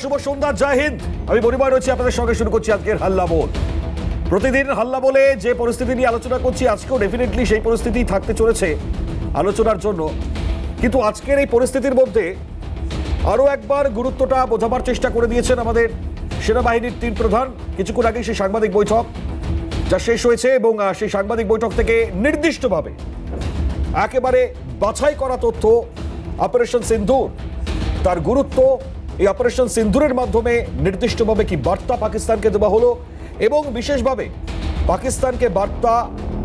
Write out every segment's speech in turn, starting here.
শুভ সন্ধ্যা, জয় হিন্দ। আমি মণিময় রয়েছি আপনাদের সঙ্গে। শুরু করছি আজকের হাল্লা বল। প্রতিদিন হাল্লা বলে যে পরিস্থিতি নিয়ে আলোচনা করছি, আজকেও ডেফিনেটলি সেই পরিস্থিতি থাকতে চলেছে আলোচনার জন্য। কিন্তু আজকের এই পরিস্থিতির মধ্যে আরও একবার গুরুত্বটা বোঝাবার চেষ্টা করে দিয়েছেন আমাদের সেনাবাহিনীর তিন প্রধান। কিছুক্ষণ আগে সেই সাংবাদিক বৈঠক যা শেষ হয়েছে, এবং সেই সাংবাদিক বৈঠক থেকে নির্দিষ্টভাবে একেবারে বাছাই করা তথ্য অপারেশন সিন্দুর, তার গুরুত্ব, এই অপারেশন সিন্দুরের মাধ্যমে নির্দিষ্টভাবে কি বার্তা পাকিস্তানকে দেওয়া হলো, এবং বিশেষভাবে পাকিস্তানকে বার্তা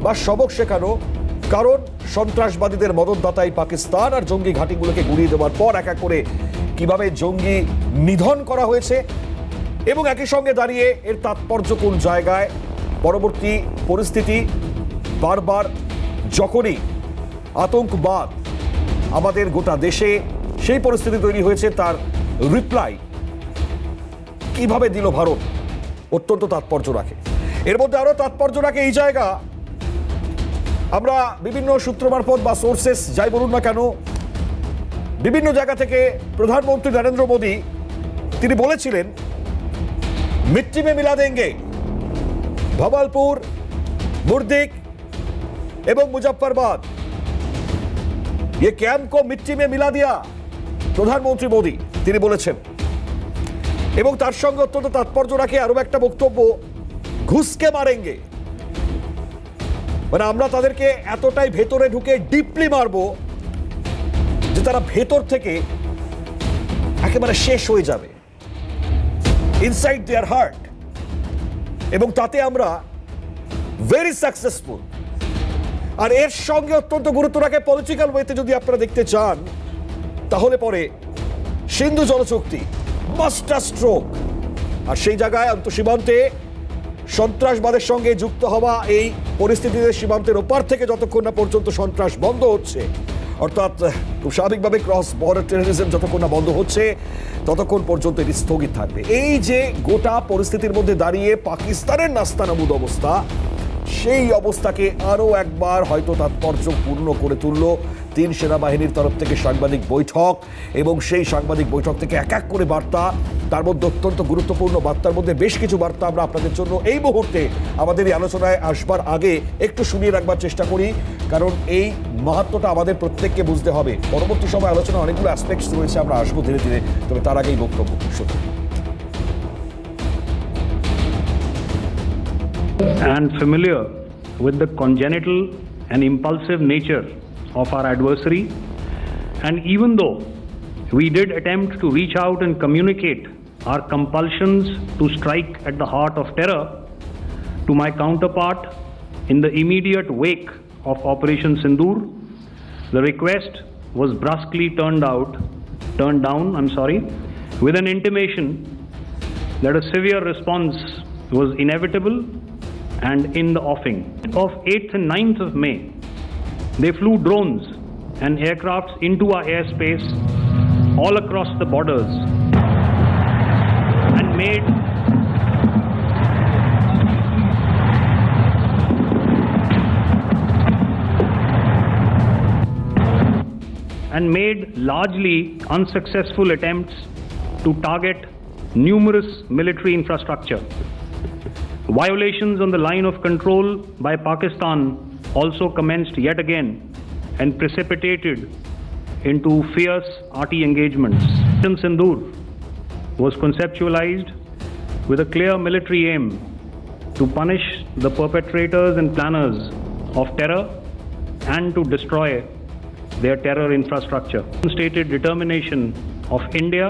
বা সবক শেখানো। কারণ সন্ত্রাসবাদীদের মদতদাতাই পাকিস্তান, আর জঙ্গি ঘাঁটিগুলোকে গুড়িয়ে দেওয়ার পর এক এক করে কিভাবে জঙ্গি নিধন করা হয়েছে, এবং একই সঙ্গে দাঁড়িয়ে এর তাৎপর্য কোন জায়গায়। পরবর্তী পরিস্থিতি বারবার যখনই আতঙ্কবাদ আমাদের গোটা দেশে সেই পরিস্থিতি তৈরি হয়েছে, তার রিপ্লাই কিভাবে দিল ভারত, অত্যন্ত তাৎপর্য রাখে। এর মধ্যে আরো তাৎপর্য রাখে এই জায়গা, আমরা বিভিন্ন সূত্র মারফত বা সোর্সেস যাই বলুন না কেন, বিভিন্ন জায়গা থেকে প্রধানমন্ত্রী নরেন্দ্র মোদী তিনি বলেছিলেন, মিট্টি মে মিলা দেঙ্গে। ভবালপুর, মুর্দিক এবং মুজফ্ফরবাদ, ये कैंप को मिट्टी में मिला दिया, প্রধানমন্ত্রী মোদী তিনি বলেছেন। এবং তার সঙ্গে অত্যন্ত তাৎপর্য রাখে আরো একটা বক্তব্য, ঘুষকে মারেঙ্গে। মানে আমরা তাদেরকে এতটাই ভেতরে ঢুকে ডিপলি মারবো যে তারা ভেতর থেকে একেবারে শেষ হয়ে যাবে, ইনসাইড দেয়ার হার্ট। এবং তাতে আমরা ভেরি সাকসেসফুল। আর এর সঙ্গে অত্যন্ত গুরুত্ব রাখে পলিটিক্যাল ওয়েতে, যদি আপনারা দেখতে চান তাহলে পরে সিন্ধু জলচুক্তি, মাস্টার স্ট্রোক। আর সেই জায়গায় আন্তঃসীমান্তে সন্ত্রাসবাদের সঙ্গে যুক্ত হওয়া এই পরিস্থিতিতে সীমান্তের ওপার থেকে যতক্ষণ না পর্যন্ত সন্ত্রাস বন্ধ হচ্ছে, অর্থাৎ খুব স্বাভাবিকভাবে ক্রস বর্ডার টেররিজম যতক্ষণ না বন্ধ হচ্ছে ততক্ষণ পর্যন্ত এটি স্থগিত থাকবে। এই যে গোটা পরিস্থিতির মধ্যে দাঁড়িয়ে পাকিস্তানের নাস্তানাবুদ অবস্থা, সেই অবস্থাকে আরও একবার হয়তো তাৎপর্যপূর্ণ করে তুলল তিন সেনাবাহিনীর তরফ থেকে সাংবাদিক বৈঠক, এবং সেই সাংবাদিক বৈঠক থেকে এক এক করে বার্তা। তার মধ্যে অত্যন্ত গুরুত্বপূর্ণ বার্তার মধ্যে বেশ কিছু বার্তা আমরা আপনাদের জন্য এই মুহূর্তে আমাদের এই আলোচনায় আসবার আগে একটু শুনিয়ে রাখবার চেষ্টা করি, কারণ এই মাহাত্ম্যটা আমাদের প্রত্যেককে বুঝতে হবে। পরবর্তী সময় আলোচনা অনেকগুলো অ্যাসপেক্টস রয়েছে, আমরা আসবো ধীরে ধীরে, তবে তার আগেই বক্তব্য শুনুন। And familiar with the congenital and impulsive nature of our adversary, and even though we did attempt to reach out and communicate our compulsions to strike at the heart of terror to my counterpart in the immediate wake of Operation Synindhur, the request was brusquely turned down, with an intimation that a severe response was inevitable and in the offing. Of 8th and 9th of May, they flew drones and aircrafts into our airspace all across the borders and made largely unsuccessful attempts to target numerous military infrastructure. Violations on the line of control by Pakistan also commenced yet again and precipitated into fierce arty engagements. Operation Synindhur was conceptualized with a clear military aim to punish the perpetrators and planners of terror and to destroy their terror infrastructure. Stated determination of India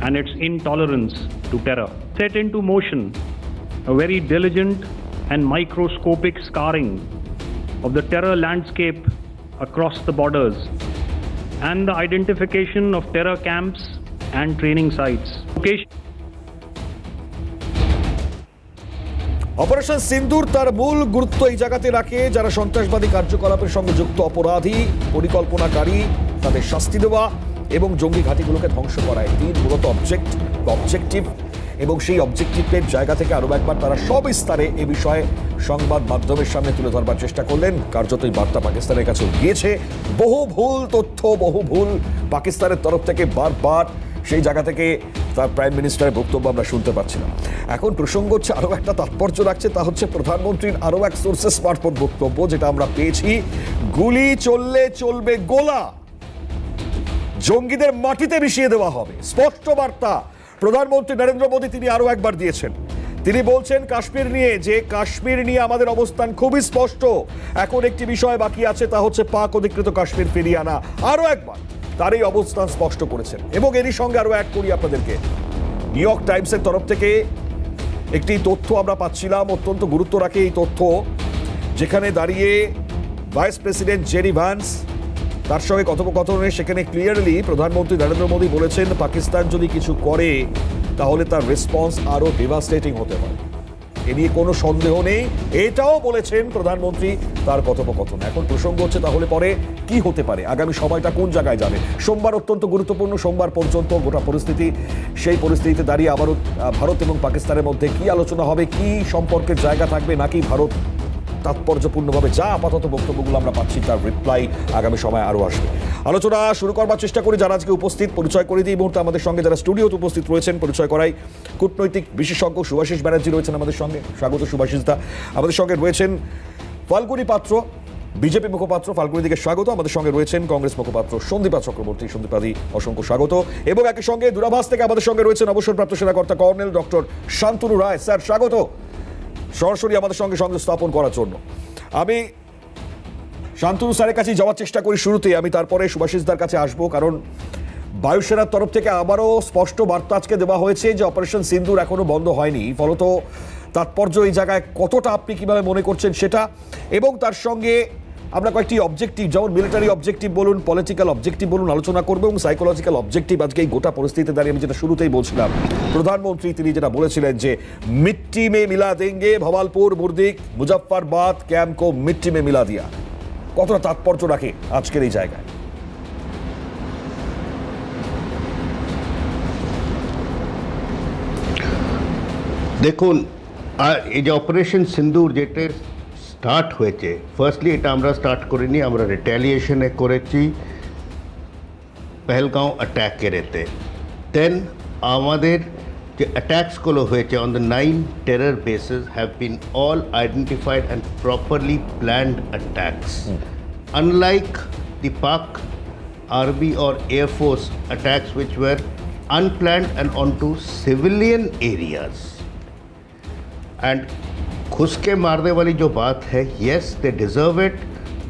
and its intolerance to terror set into motion a very diligent and microscopic scarring of the terror landscape across the borders and the identification of terror camps and training sites. Operation সিন্দুর তার মূল গুরুত্ব এই জায়গাতে রাখে, যারা সন্ত্রাসবাদী কার্যকলাপের সঙ্গে যুক্ত অপরাধী, পরিকল্পনাকারী, তাদের শাস্তি দেওয়া এবং জঙ্গি ঘাঁটিগুলোকে ধ্বংস করায় তিন মূলত অবজেক্টিভ। এবং সেই অবজেক্টিভের জায়গা থেকে আরও একবার তারা সবিস্তারে এ বিষয়ে সংবাদ মাধ্যমের সামনে তুলে ধরবার চেষ্টা করলেন। কার্যত এই বার্তা পাকিস্তানের কাছে গিয়েছে। বহু ভুল তথ্য, বহু ভুল পাকিস্তানের তরফ থেকে বারবার সেই জায়গা থেকে তার প্রাইম মিনিস্টারের বক্তব্য আমরা শুনতে পাচ্ছিলাম। এখন প্রসঙ্গ হচ্ছে আরও একটা তাৎপর্য রাখছে, তা হচ্ছে প্রধানমন্ত্রীর আরও এক সোর্সেস মারফত বক্তব্য, যেটা আমরা পেয়েছি, গুলি চললে চলবে গোলা, জঙ্গিদের মাটিতে মিশিয়ে দেওয়া হবে। স্পষ্ট বার্তা প্রধানমন্ত্রী নরেন্দ্র মোদী তিনি আরও একবার দিয়েছেন। তিনি বলছেন কাশ্মীর নিয়ে আমাদের অবস্থান খুবই স্পষ্ট। এখন একটি বিষয় বাকি আছে, তা হচ্ছে পাক অধিকৃত কাশ্মীর ফিরিয়ে আনা। আরও একবার তার এই অবস্থান স্পষ্ট করেছেন। এবং এরই সঙ্গে আরও অ্যাড করি আপনাদেরকে, নিউ ইয়র্ক টাইমসের তরফ থেকে একটি তথ্য আমরা পাচ্ছিলাম, অত্যন্ত গুরুত্ব রাখে এই তথ্য, যেখানে দাঁড়িয়ে ভাইস প্রেসিডেন্ট জেডি ভ্যান্স তার সঙ্গে কথোপকথনে সেখানে ক্লিয়ারলি প্রধানমন্ত্রী নরেন্দ্র মোদী বলেছেন পাকিস্তান যদি কিছু করে তাহলে তার রেসপন্স আরও ডেভাস্টেটিং হতে পারে। এ নিয়ে কোনো সন্দেহ নেই, এটাও বলেছেন প্রধানমন্ত্রী তার কথোপকথনে। এখন প্রসঙ্গ হচ্ছে তাহলে পরে কি হতে পারে, আগামী সময়টা কোন জায়গায় যাবে। সোমবার অত্যন্ত গুরুত্বপূর্ণ, সোমবার পর্যন্ত গোটা পরিস্থিতি, সেই পরিস্থিতিতে দাঁড়িয়ে আবারও ভারত এবং পাকিস্তানের মধ্যে কি আলোচনা হবে, কি সম্পর্কের জায়গা থাকবে, নাকি ভারত তাৎপর্যপূর্ণভাবে যা আপাতত বক্তব্যগুলো আমরা পাচ্ছি তার রিপ্লাই আগামী সময় আরও আসবে। আলোচনা শুরু করবার চেষ্টা করি, যারা আজকে উপস্থিত পরিচয় করে দিই। এই মুহূর্তে আমাদের সঙ্গে যারা স্টুডিওতে উপস্থিত রয়েছেন পরিচয় করাই, কূটনৈতিক বিশেষজ্ঞ শুভাশিস ব্যানার্জি রয়েছেন আমাদের সঙ্গে, স্বাগত শুভাশিসদা। আমাদের সঙ্গে রয়েছেন ফাল্গুনী পাত্র, বিজেপি মুখপাত্র, ফাল্গুনী দিকে স্বাগত। আমাদের সঙ্গে রয়েছেন কংগ্রেস মুখপাত্র সন্দীপা চক্রবর্তী, সন্দীপাদি অসংখ্য স্বাগত। এবং একই সঙ্গে দূরাভাস থেকে আমাদের সঙ্গে রয়েছেন অবসরপ্রাপ্ত সেনাকর্তা কর্নেল ডক্টর শান্তনু রায়। স্যার স্বাগত সরাসরি আমাদের সঙ্গে সংযোগ স্থাপন করার জন্য। আমি শান্তনু স্যারের কাছে যাওয়ার চেষ্টা করি শুরুতে, আমি তারপরে সুভাষিসদার কাছে আসবো, কারণ বায়ুসেনার তরফ থেকে আবারও স্পষ্ট বার্তা আজকে দেওয়া হয়েছে যে অপারেশন সিন্দুর এখনো বন্ধ হয়নি। ফলত তাৎপর্য এই জায়গায় কতটা আপনি কিভাবে মনে করছেন সেটা, এবং তার সঙ্গে আমরা কয়েকটি অবজেক্টিভ, যেমন মিলিটারি অবজেক্টিভ বলুন, পলিটিক্যাল অবজেক্টিভ বলুন, আলোচনা করবো, এবং সাইকোলজিক্যাল অবজেক্টিভ আজকে এই গোটা পরিস্থিতিতে দাঁড়িয়ে আমি যেটা শুরুতেই বলছিলাম, প্রধানমন্ত্রী তিনি যেটা বলেছিলেন যে মিট্টি মে মিলা দেঙ্গে, ভবালপুর, বুর্দিক, মুজফ্ফরবাদ ক্যাম্প কো মিট্টি মে মিলা দিয়া, কতটা তাৎপর্য রাখে আজকের এই জায়গায়? দেখুন, এই যে অপারেশন সিন্দুর যেটা স্টার্ট হয়েছে, ফার্স্টলি এটা আমরা স্টার্ট করিনি, আমরা রিটালিয়েশনে করেছি পেহেলগাঁও অ্যাট্যাকের এতে। দেন আমাদের যে অ্যাট্যাকসগুলো হয়েছে on the 9 terror bases have been all identified and properly planned attacks, unlike the Pak army or Air Force attacks which were unplanned and onto civilian areas. And खुसके मारने वाली जो बात है, yes, they deserve it,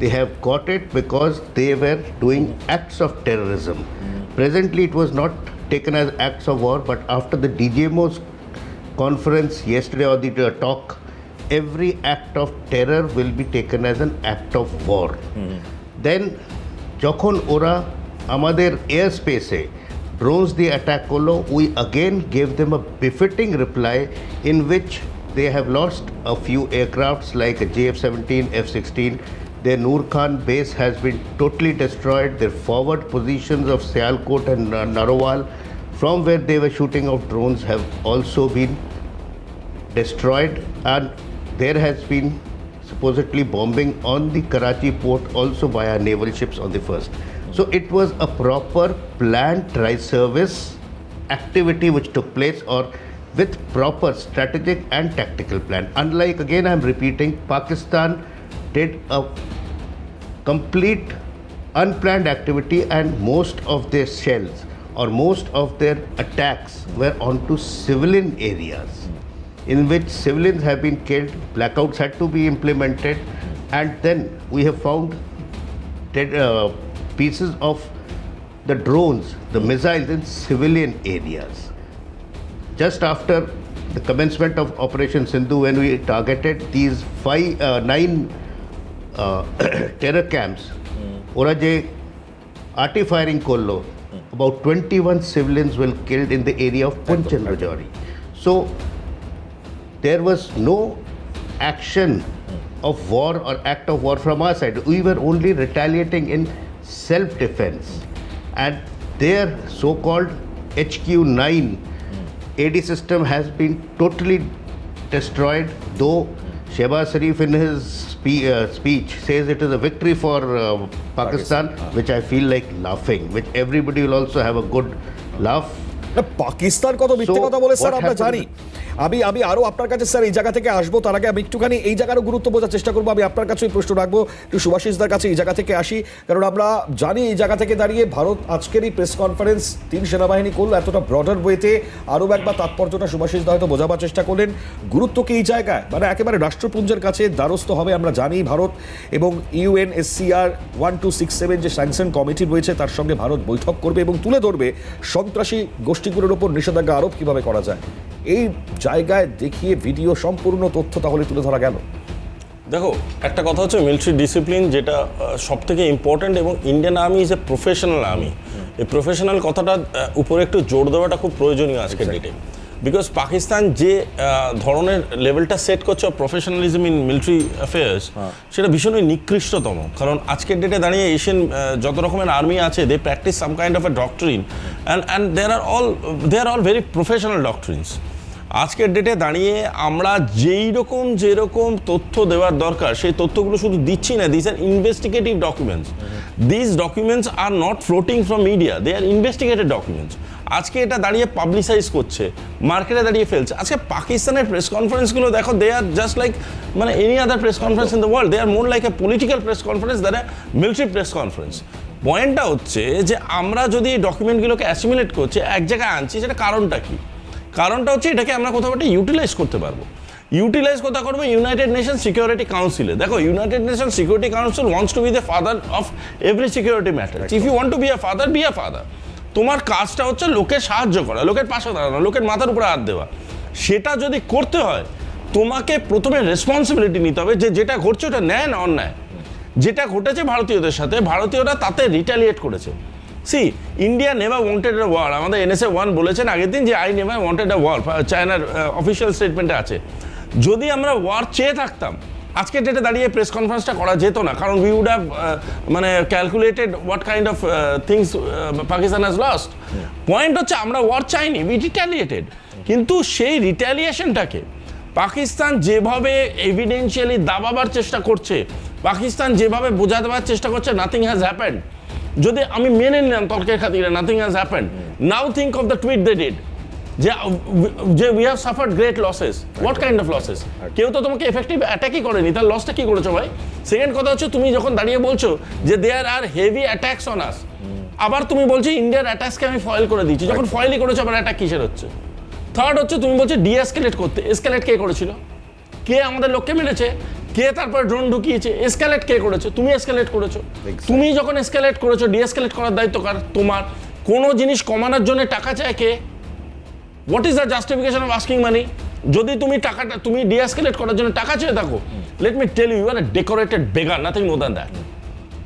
they have got it because they were doing acts of terrorism. Presently it was not taken as acts of war, but after the DGMO's conference yesterday or the talk, every act of terror will be taken as an act of war. Then যখন ওরা আমাদের air স্পেসে drones দিয়ে attack করলো, we again gave them a befitting reply in which they have lost a few aircrafts like a JF-17, F-16. Their Noor Khan base has been totally destroyed. Their forward positions of Sialkot and Narowal, from where they were shooting off drones, have also been destroyed. And there has been supposedly bombing on the Karachi port also by our naval ships on the first. So it was a proper planned tri-service activity which took place, or with proper strategic and tactical plan. Unlike, again I'm repeating, Pakistan did a complete unplanned activity, and most of their shells or most of their attacks were onto civilian areas in which civilians have been killed. Blackouts had to be implemented, and then we have found dead, pieces of the drones, the missiles in civilian areas. Just after the commencement of Operation Sindhu, when we targeted these 9 terror camps, ওরা যে arty firing করলো, about 21 civilians were killed in the area of Punchan Rajori. So there was no action of war or act of war from our side. We were only retaliating in self-defense, and their so-called HQ-9 AD system has been totally destroyed, though Shehbaz Sharif in his speech says it is a victory for Pakistan, which I feel like laughing, which everybody will also have a good laugh না, পাকিস্তান কত মিথ্যে So, কথা বলে sir what আমরা happened- জানি। আমি আরো আপনার কাছে স্যার এই জায়গা থেকে আসবো, তার আগে আমি একটুখানি এই জায়গারও গুরুত্ব বোঝার চেষ্টা করবো। আমি আপনার কাছে প্রশ্ন রাখবো, একটু সুভাষিসদার কাছে এই জায়গা থেকে আসি, কারণ আমরা জানি এই জায়গা থেকে দাঁড়িয়ে ভারত আজকের এই প্রেস কনফারেন্স 3 সেনাবাহিনী করলো এতটা ব্রডার ওয়েতে, আরও একবার তাৎপর্যটা সুভাষিসদা হয়তো বোঝাবার চেষ্টা করলেন। গুরুত্ব কি এই জায়গায়, মানে একেবারে রাষ্ট্রপুঞ্জের কাছে দ্বারস্থ হবে আমরা জানি ভারত, এবং UNSCR 1267 যে স্যাংশন কমিটি রয়েছে তার সঙ্গে ভারত বৈঠক করবে এবং তুলে ধরবে সন্ত্রাসী গোষ্ঠীগুলোর ওপর নিষেধাজ্ঞা আরোপ কিভাবে করা যায়। এই জায়গায় দেখিয়ে ভিডিও সম্পূর্ণ তথ্য তাহলে তুলে ধরা গেল। দেখো, একটা কথা হচ্ছে মিলিটারি ডিসিপ্লিন, যেটা সব থেকে ইম্পর্ট্যান্ট, এবং Indian army is a professional army. এই প্রফেশনাল কথাটা উপরে একটু জোর দেওয়াটা খুব প্রয়োজনীয় আজকের ডেটে, বিকজ পাকিস্তান যে ধরনের লেভেলটা সেট করছে প্রফেশনালিজম ইন মিলিটারি অ্যাফেয়ার্স, সেটা ভীষণই নিকৃষ্টতম। কারণ আজকের ডেটে দাঁড়িয়ে এশিয়ান যত রকমের আর্মি আছে, they practise some kind of a doctrine, and they are all very professional doctrines. আজকের ডেটে দাঁড়িয়ে আমরা যেরকম তথ্য দেওয়ার দরকার সেই তথ্যগুলো শুধু দিচ্ছি না। This are investigative documents. This documents are not floating from media, they are investigated documents. আজকে এটা দাঁড়িয়ে পাবলিসাইজ করছে, মার্কেটে দাঁড়িয়ে ফেলছে। আজকে পাকিস্তানের প্রেস কনফারেন্সগুলো দেখো, দে আর জাস্ট লাইক মানে any other press conference in the world. They are more like a political press conference than a military press conference. পয়েন্টটা হচ্ছে যে আমরা যদি এই ডকুমেন্টগুলোকে অ্যাসিমিলেট করছি, এক জায়গায় আনছি, সেটা কারণটা কি? কারণটা হচ্ছে এটাকে আমরা কোথাও একটা ইউটিলাইজ করতে পারবো। ইউটিলাইজ কোথাও করবো? ইউনাইটেড নেশন সিকিউরিটি কাউন্সিলে। দেখো, United Nation security council wants to be the father of every security matter. If you want to be a father, be a father. তোমার কাজটা হচ্ছে লোকের সাহায্য করা, লোকের পাশে দাঁড়ানো, লোকের মাথার উপরে হাত দেওয়া। সেটা যদি করতে হয়, তোমাকে প্রথমে রেসপন্সিবিলিটি নিতে হবে যে যেটা ঘটছে ওটা ন্যায় না অন্যায়। যেটা ঘটেছে ভারতীয়দের সাথে, ভারতীয়রা তাতে রিটালিয়েট করেছে। India never wanted a war. আমাদের NSA 1 বলেছেন আগের দিন যে I never wanted a war, চায়নার অফিসিয়াল স্টেটমেন্টে আছে। যদি আমরা ওয়ার চেয়ে থাকতাম, আজকে ডেটে দাঁড়িয়ে প্রেস কনফারেন্সটা করা যেত না, কারণ উই উড হ্যাভ মানে calculated what kind of things Pakistan has lost. Point হচ্ছে আমরা ওয়ার চাইনি, উই রিটালিয়েটেড। কিন্তু সেই রিটালিয়েশনটাকে পাকিস্তান যেভাবে এভিডেন্সিয়ালি দাবাবার চেষ্টা করছে, পাকিস্তান যেভাবে বোঝা দেওয়ার চেষ্টা করছে নাথিং হ্যাজ হ্যাপেন্ড, যদি আমি মেনে নিলাম তর্কের খাতিরে nothing has happened, now think of the tweet they did যে we have suffered great losses. What kind of losses? কেউ তো তোমাকে এফেক্টিভ অ্যাটাকই করেনি, তার লসটা কি করেছো ভাই? সেকেন্ড কথা হচ্ছে, তুমি যখন দাঁড়িয়ে বলছো যে দেয়ার আর হেভি অ্যাটাকস অন আস, আবার তুমি বলছো ইন্ডিয়ার অ্যাটাকসকে আমি ফয়েল করে দিচ্ছি। যখন ফয়েলই করেছো, আবার অ্যাটাক কিসের হচ্ছে? থার্ড হচ্ছে, তুমি বলছো ডিএসকেলেট করতে। এসকেলেট কে করেছিল? কে আমাদের লোককে মেরেছে? কে তারপর ড্রোন ঢুকিয়েছে? এসকেলেট কে করেছে? তুমি এসকেলেট করেছো। তুমি যখন এসকেলেট করেছো, ডিএসকেলেট করার দায়িত্ব কার? তোমার। কোনো জিনিস কমানোর জন্য টাকা চায় কে? What is the justification of asking money? যদি তুমি ডিএসকেলেট করার জন্য টাকা চেয়ে থাকো, let me tell you are a decorated beggar, nothing more than that.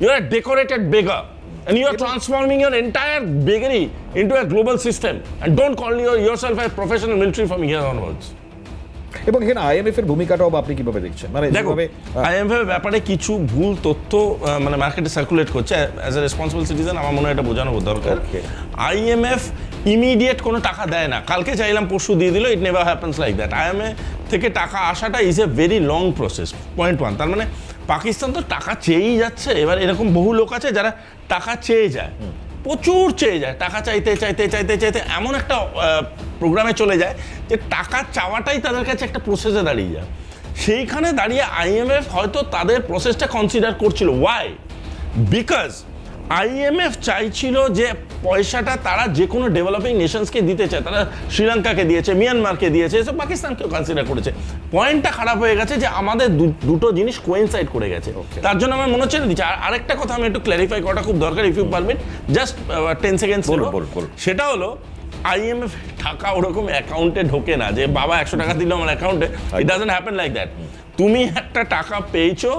You are a decorated beggar and you are transforming your entire beggary into a global system, and don't call yourself a professional military from here onwards. এবং এখানে IMF এর ভূমিকাটাও আপনি কিভাবে দেখছেন? মানে দেখো, IMF এর ব্যাপারে কিছু ভুল তথ্য মানে মার্কেটে সার্কুলেট করছে। অ্যাজ এ রেসপন্সিবল সিটিজেন আমার মনে হয় এটা বোঝানো দরকার। IMF ইমিডিয়েট কোনো টাকা দেয় না, কালকে চাইলাম পরশু দিয়ে দিল, it never happens like that. IMF থেকে টাকা আসাটা is a very long process, point one. তার মানে পাকিস্তান তো টাকা চেয়েই যাচ্ছে। এবার এরকম বহু লোক আছে যারা টাকা চেয়ে যায়, প্রচুর চেয়ে যায়, টাকা চাইতে চাইতে চাইতে চাইতে এমন একটা প্রোগ্রামে চলে যায় যে টাকা চাওয়াটাই তাদের কাছে একটা প্রসেসে দাঁড়িয়ে যায়। সেইখানে দাঁড়িয়ে IMF হয়তো তাদের প্রসেসটা কনসিডার করছিল। ওয়াই? বিকজ IMF চাইছিল যে পয়সাটা তারা যে কোনো ডেভেলপিং নেশনসকে দিতে চায়। তারা শ্রীলঙ্কাকে দিয়েছে, মিয়ানমারকে দিয়েছে, এসব পাকিস্তানকেও কনসিডার করেছে। পয়েন্টটা খারাপ হয়ে গেছে যে আমাদের দুটো জিনিস কোয়েনসাইড করে গেছে। তার জন্য আমার মনে হচ্ছে দিচ্ছে। আরেকটা কথা আমি একটু ক্ল্যারিফাই করাটা খুব দরকার, if you permit, just 10 seconds. সেটা হলো IMF টাকা ওরকম অ্যাকাউন্টে ঢোকে না যে বাবা 100 টাকা দিল আমার অ্যাকাউন্টে। It doesn't happen like that. তুমি একটা টাকা পেয়েছো,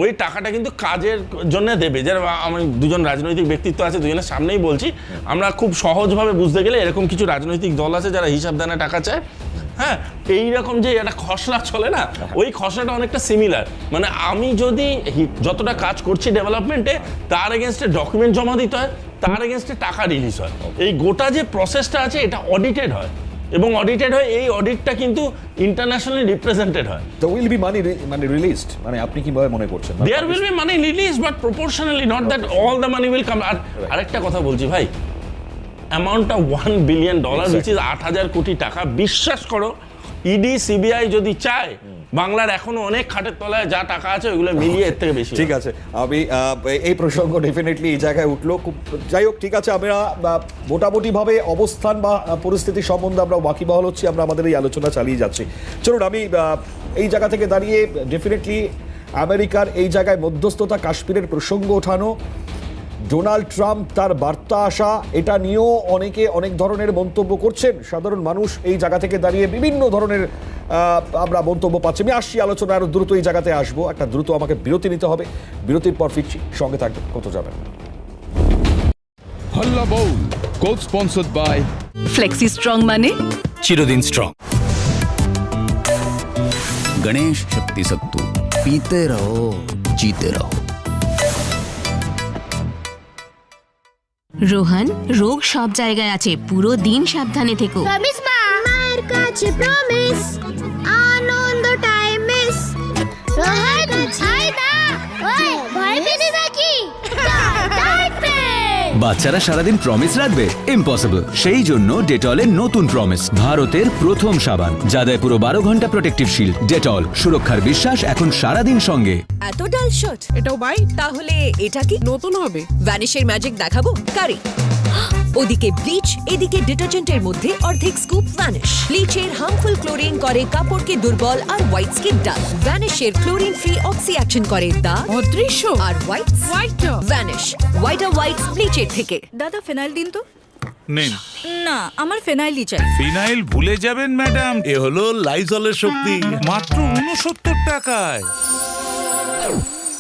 ওই টাকাটা কিন্তু কাজের জন্য দেবে। যারা আমি দুজন রাজনৈতিক ব্যক্তিত্ব আছে, দুজনের সামনেই বলছি, আমরা খুব সহজভাবে বুঝতে গেলে এরকম কিছু রাজনৈতিক দল আছে যারা হিসাব দানে টাকা চায়। হ্যাঁ, এইরকম যে একটা খসড়া চলে না, ওই খসড়াটা অনেকটা সিমিলার। মানে আমি যদি যতটা কাজ করছি ডেভেলপমেন্টে, তার এগেনস্টে ডকুমেন্ট জমা দিতে হয়, তার এগেনস্টে টাকা রিলিজ হয়। এই গোটা যে প্রসেসটা আছে এটা অডিটেড হয়, এবং অডিটেড হয়, এই অডিটটা কিন্তু ইন্টারন্যাশনালি রিপ্রেজেন্টেড হয়। তো উইল বি মানি রিলিজড, মানে আপনি কিভাবে মনে করছেন? There will be money release, but proportionally, not that all the money will come. আর আরেকটা কথা বলছি ভাই, অ্যামাউন্টটা $1 বিলিয়ন, উইচ ইজ 8,000 কোটি টাকা। বিশ্বাস করো, ইডি সিবিআই যদি চায়, বাংলার এখনো অনেক খাটের তলায় যা টাকা আছে ওইগুলো মিলিয়ে এর থেকে বেশি। ঠিক আছে, আমি এই প্রসঙ্গ ডেফিনেটলি এই জায়গায় উঠলো খুব। যাই হোক, ঠিক আছে, আমরা মোটামুটিভাবে অবস্থান বা পরিস্থিতি সম্বন্ধে আমরা ওয়াকিবহাল হচ্ছি, আমরা আমাদের এই আলোচনা চালিয়ে যাচ্ছি। চলুন, আমি এই জায়গা থেকে দাঁড়িয়ে ডেফিনেটলি আমেরিকার এই জায়গায় মধ্যস্থতা, কাশ্মীরের প্রসঙ্গ ওঠানো, ডোনাল্ড ট্রাম্প তার বার্তা আসা, এটা নিয়েও অনেকে অনেক ধরনের মন্তব্য করছেন। সাধারণ মানুষ এই জায়গা থেকে দাঁড়িয়ে বিভিন্ন ধরনের আমরা মন্তব্য পাচ্ছি। আমি আসছি আলোচনা আরো দ্রুত এই জায়গাতে আসবো, একটা দ্রুত আমাকে বিরতি নিতে হবে, বিরতির পর ফিরছি, সঙ্গে থাকবে, কত যাবেন। হল্লা বউল কো স্পন্সর্ড বাই फ्लेक्सी स्ट्रॉन्ग माने चिरदिन स्ट्रॉन्ग। गणेश शक्ति सत्तू, पीते रहो जीते रहो। রোহন, রোগ সব জায়গায় আছে, পুরো দিন সাবধানে থেকো। প্রমিস মা, মায়ের কাছে প্রমিস, আনন্দটাই মিস। রোহন, আয় না, ওই ভয় পেলি নাকি? বাচ্চারা সারাদিন প্রমিস রাখবে? ইম্পসিবল। সেই জন্য ডেটলের নতুন প্রমিস, ভারতের প্রথম সাবান, যা দেয় পুরো 12 ঘন্টা প্রোটেক্টিভ শিল্ড। ডেটল, সুরক্ষার বিশ্বাস এখন সারাদিন সঙ্গে। এত ডাল শট, এটাও বাই। তাহলে এটা কি নতুন হবে? ভ্যানিশের ম্যাজিক দেখাবো কারি। ওদিকে ব্লিচ, এদিকে ডিটারজেন্টের মধ্যে অর্ধেক স্কুপ ভ্যানিশ। ব্লিচের হার্মফুল ক্লোরিন করে কাপড়কে দুর্বল আর হোয়াইট স্কিন ডাল। ভ্যানিশের ক্লোরিন ফ্রি অক্সি অ্যাকশন করে দা অদৃশ্য আর হোয়াইট ভ্যানিশ, হোয়াইটার হোয়াইট ব্লিচের থেকে। দাদা ফেনাইল দিন তো। নেন। না, আমার ফেনাইলই চাই। ফিনাইল ভুলে যাবেন ম্যাডাম, এ হলো লাইজলের শক্তি, মাত্র 69 টাকায়।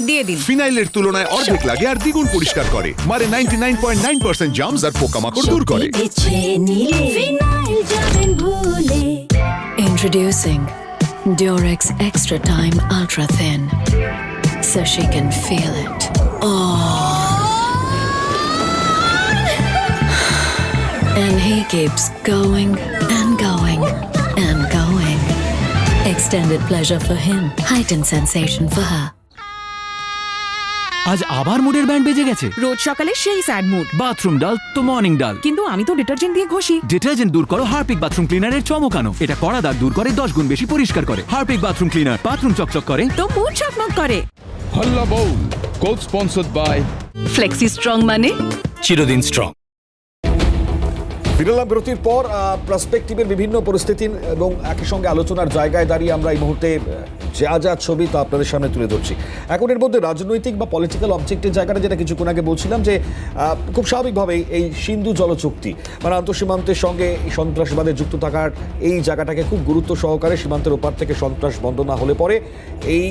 দিয়ে দিন। ফিনাইলের তুলনায় অর্ধেক লাগে আর দ্বিগুণ পরিষ্কার করে, মারে 99.9% জার্মস আর পোকামাকড় দূর করে। Introducing Durex Extra Time Ultra Thin, so she can feel it. And he keeps going and going and going. Extended pleasure for him, heightened sensation for her. আজ আবার মুডের ব্যান্ড বেজে গেছে। রোজ সকালে সেই স্যাড মুড। বাথরুম ডাল তো morning ডাল। কিন্তু আমি তো ডিটারজেন্ট দিয়ে ঘষি। ডিটারজেন্ট দূর করো হারপিক বাথরুম ক্লিনারের চমকানো, এটা কড়া দাগ দূর করে 10 গুণ বেশি পরিষ্কার করে। হারপিক বাথরুম ক্লিনার, বাথরুম চকচক করে তো মুড চকমক করে। হল্লা বউল কো স্পন্সর্ড বাই फ्लेक्सी स्ट्रॉन्ग माने চিরদিন স্ট্রং। ফিরলাম বিরতির পর। পার্সপেক্টিভের বিভিন্ন পরিস্থিতি এবং একই সঙ্গে আলোচনার জায়গায় দাঁড়িয়ে আমরা এই মুহূর্তে যা যা ছবি তা আপনাদের সামনে তুলে ধরছি। এখন এর মধ্যে রাজনৈতিক বা পলিটিক্যাল অবজেক্টের জায়গাটা, যেটা কিছুক্ষণ আগে বলছিলাম, যে খুব স্বাভাবিকভাবেই এই সিন্ধু জল চুক্তি, মানে আন্তঃসীমান্তের সঙ্গে সন্ত্রাসবাদের যুক্ত থাকার এই জায়গাটাকে খুব গুরুত্ব সহকারে সীমান্তের ওপার থেকে সন্ত্রাস বন্ধ না হলে পরে এই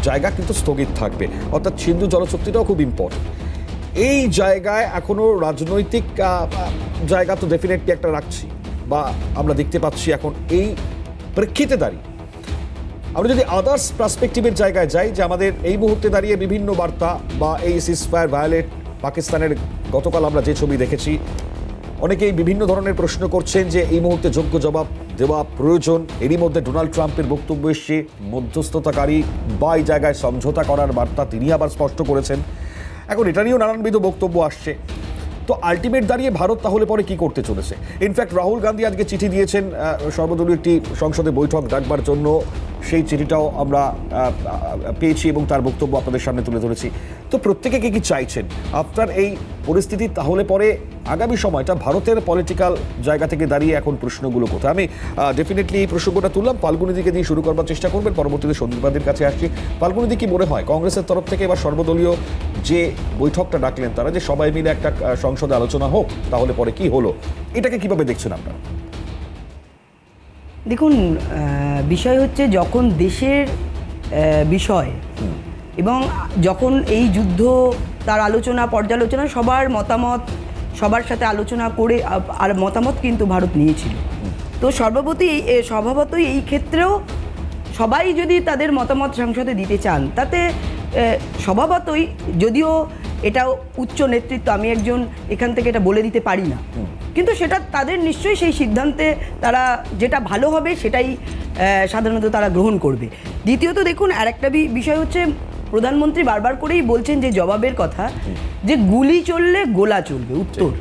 জায়গা কিন্তু স্থগিত থাকবে, অর্থাৎ সিন্ধু জল চুক্তিটাও খুব ইম্পর্টেন্ট। এই জায়গায় এখনও রাজনৈতিক জায়গা তো ডেফিনেটলি একটা রাখছি, বা আমরা দেখতে পাচ্ছি এখন এই প্রেক্ষিতে দাঁড়িয়ে আমরা যদি আদার্স পার্সপেক্টিভের জায়গায় যাই, যে আমাদের এই মুহূর্তে দাঁড়িয়ে বিভিন্ন বার্তা বা এই সিজফায়ার ভায়োলেট পাকিস্তানের গতকাল আমরা যে ছবি দেখেছি, অনেকেই বিভিন্ন ধরনের প্রশ্ন করছেন যে এই মুহূর্তে যোগ্য জবাব দেওয়া প্রয়োজন। এরই মধ্যে ডোনাল্ড ট্রাম্পের বক্তব্য এসছে, মধ্যস্থতাকারী বা এই জায়গায় সমঝোতা করার বার্তা তিনি আবার স্পষ্ট করেছেন। এখন এটা নিয়েও নানানবিধ বক্তব্য আসছে। তো আলটিমেট দাঁড়িয়ে ভারত তাহলে পরে কি করতে চলেছে? ইনফ্যাক্ট রাহুল গান্ধী আজকে চিঠি দিয়েছেন সর্বদলীয় একটি সংসদে বৈঠক ডাকবার জন্য, সেই চিঠিটাও আমরা পেয়েছি এবং তার বক্তব্য আপনাদের সামনে তুলে ধরেছি। তো প্রত্যেকে কি চাইছেন আফটার এই পরিস্থিতি, তাহলে পরে আগামী সময়টা ভারতের পলিটিক্যাল জায়গা থেকে দাঁড়িয়ে এখন প্রশ্নগুলো কোথায়? আমি ডেফিনেটলি এই প্রসঙ্গটা তুললাম। ফাল্গুনিদিকে দিয়ে শুরু করবার চেষ্টা করবেন, পরবর্তীতে সন্দীপবাদের কাছে আসছি। ফাল্গুনিদি, কি মনে হয় কংগ্রেসের তরফ থেকে এবার সর্বদলীয় যে বৈঠকটা ডাকলেন তারা, যে সবাই মিলে একটা সংসদে আলোচনা হোক, তাহলে পরে কি হলো, এটাকে কিভাবে দেখছেন আপনারা? দেখুন, বিষয় হচ্ছে যখন দেশের বিষয় এবং যখন এই যুদ্ধ তার আলোচনা পর্যালোচনা, সবার মতামত সবার সাথে আলোচনা করে আর মতামত কিন্তু ভারত নিয়েছিল। তো স্বভাবতই এই ক্ষেত্রেও সবাই যদি তাদের মতামত সংসদে দিতে চান, তাতে স্বভাবতই, যদিও এটা উচ্চ নেতৃত্ব, আমি একজন এখান থেকে এটা বলে দিতে পারি না, কিন্তু সেটা তাদের নিশ্চয়ই সেই সিদ্ধান্তে তারা যেটা ভালো হবে সেটাই সাধারণত তারা গ্রহণ করবে। দ্বিতীয়ত দেখুন, আরেকটা বিষয় হচ্ছে, প্রধানমন্ত্রী বারবার করেই বলছেন যে জবাবের কথা, যে গুলি চললে গোলা চলবে, উত্তর।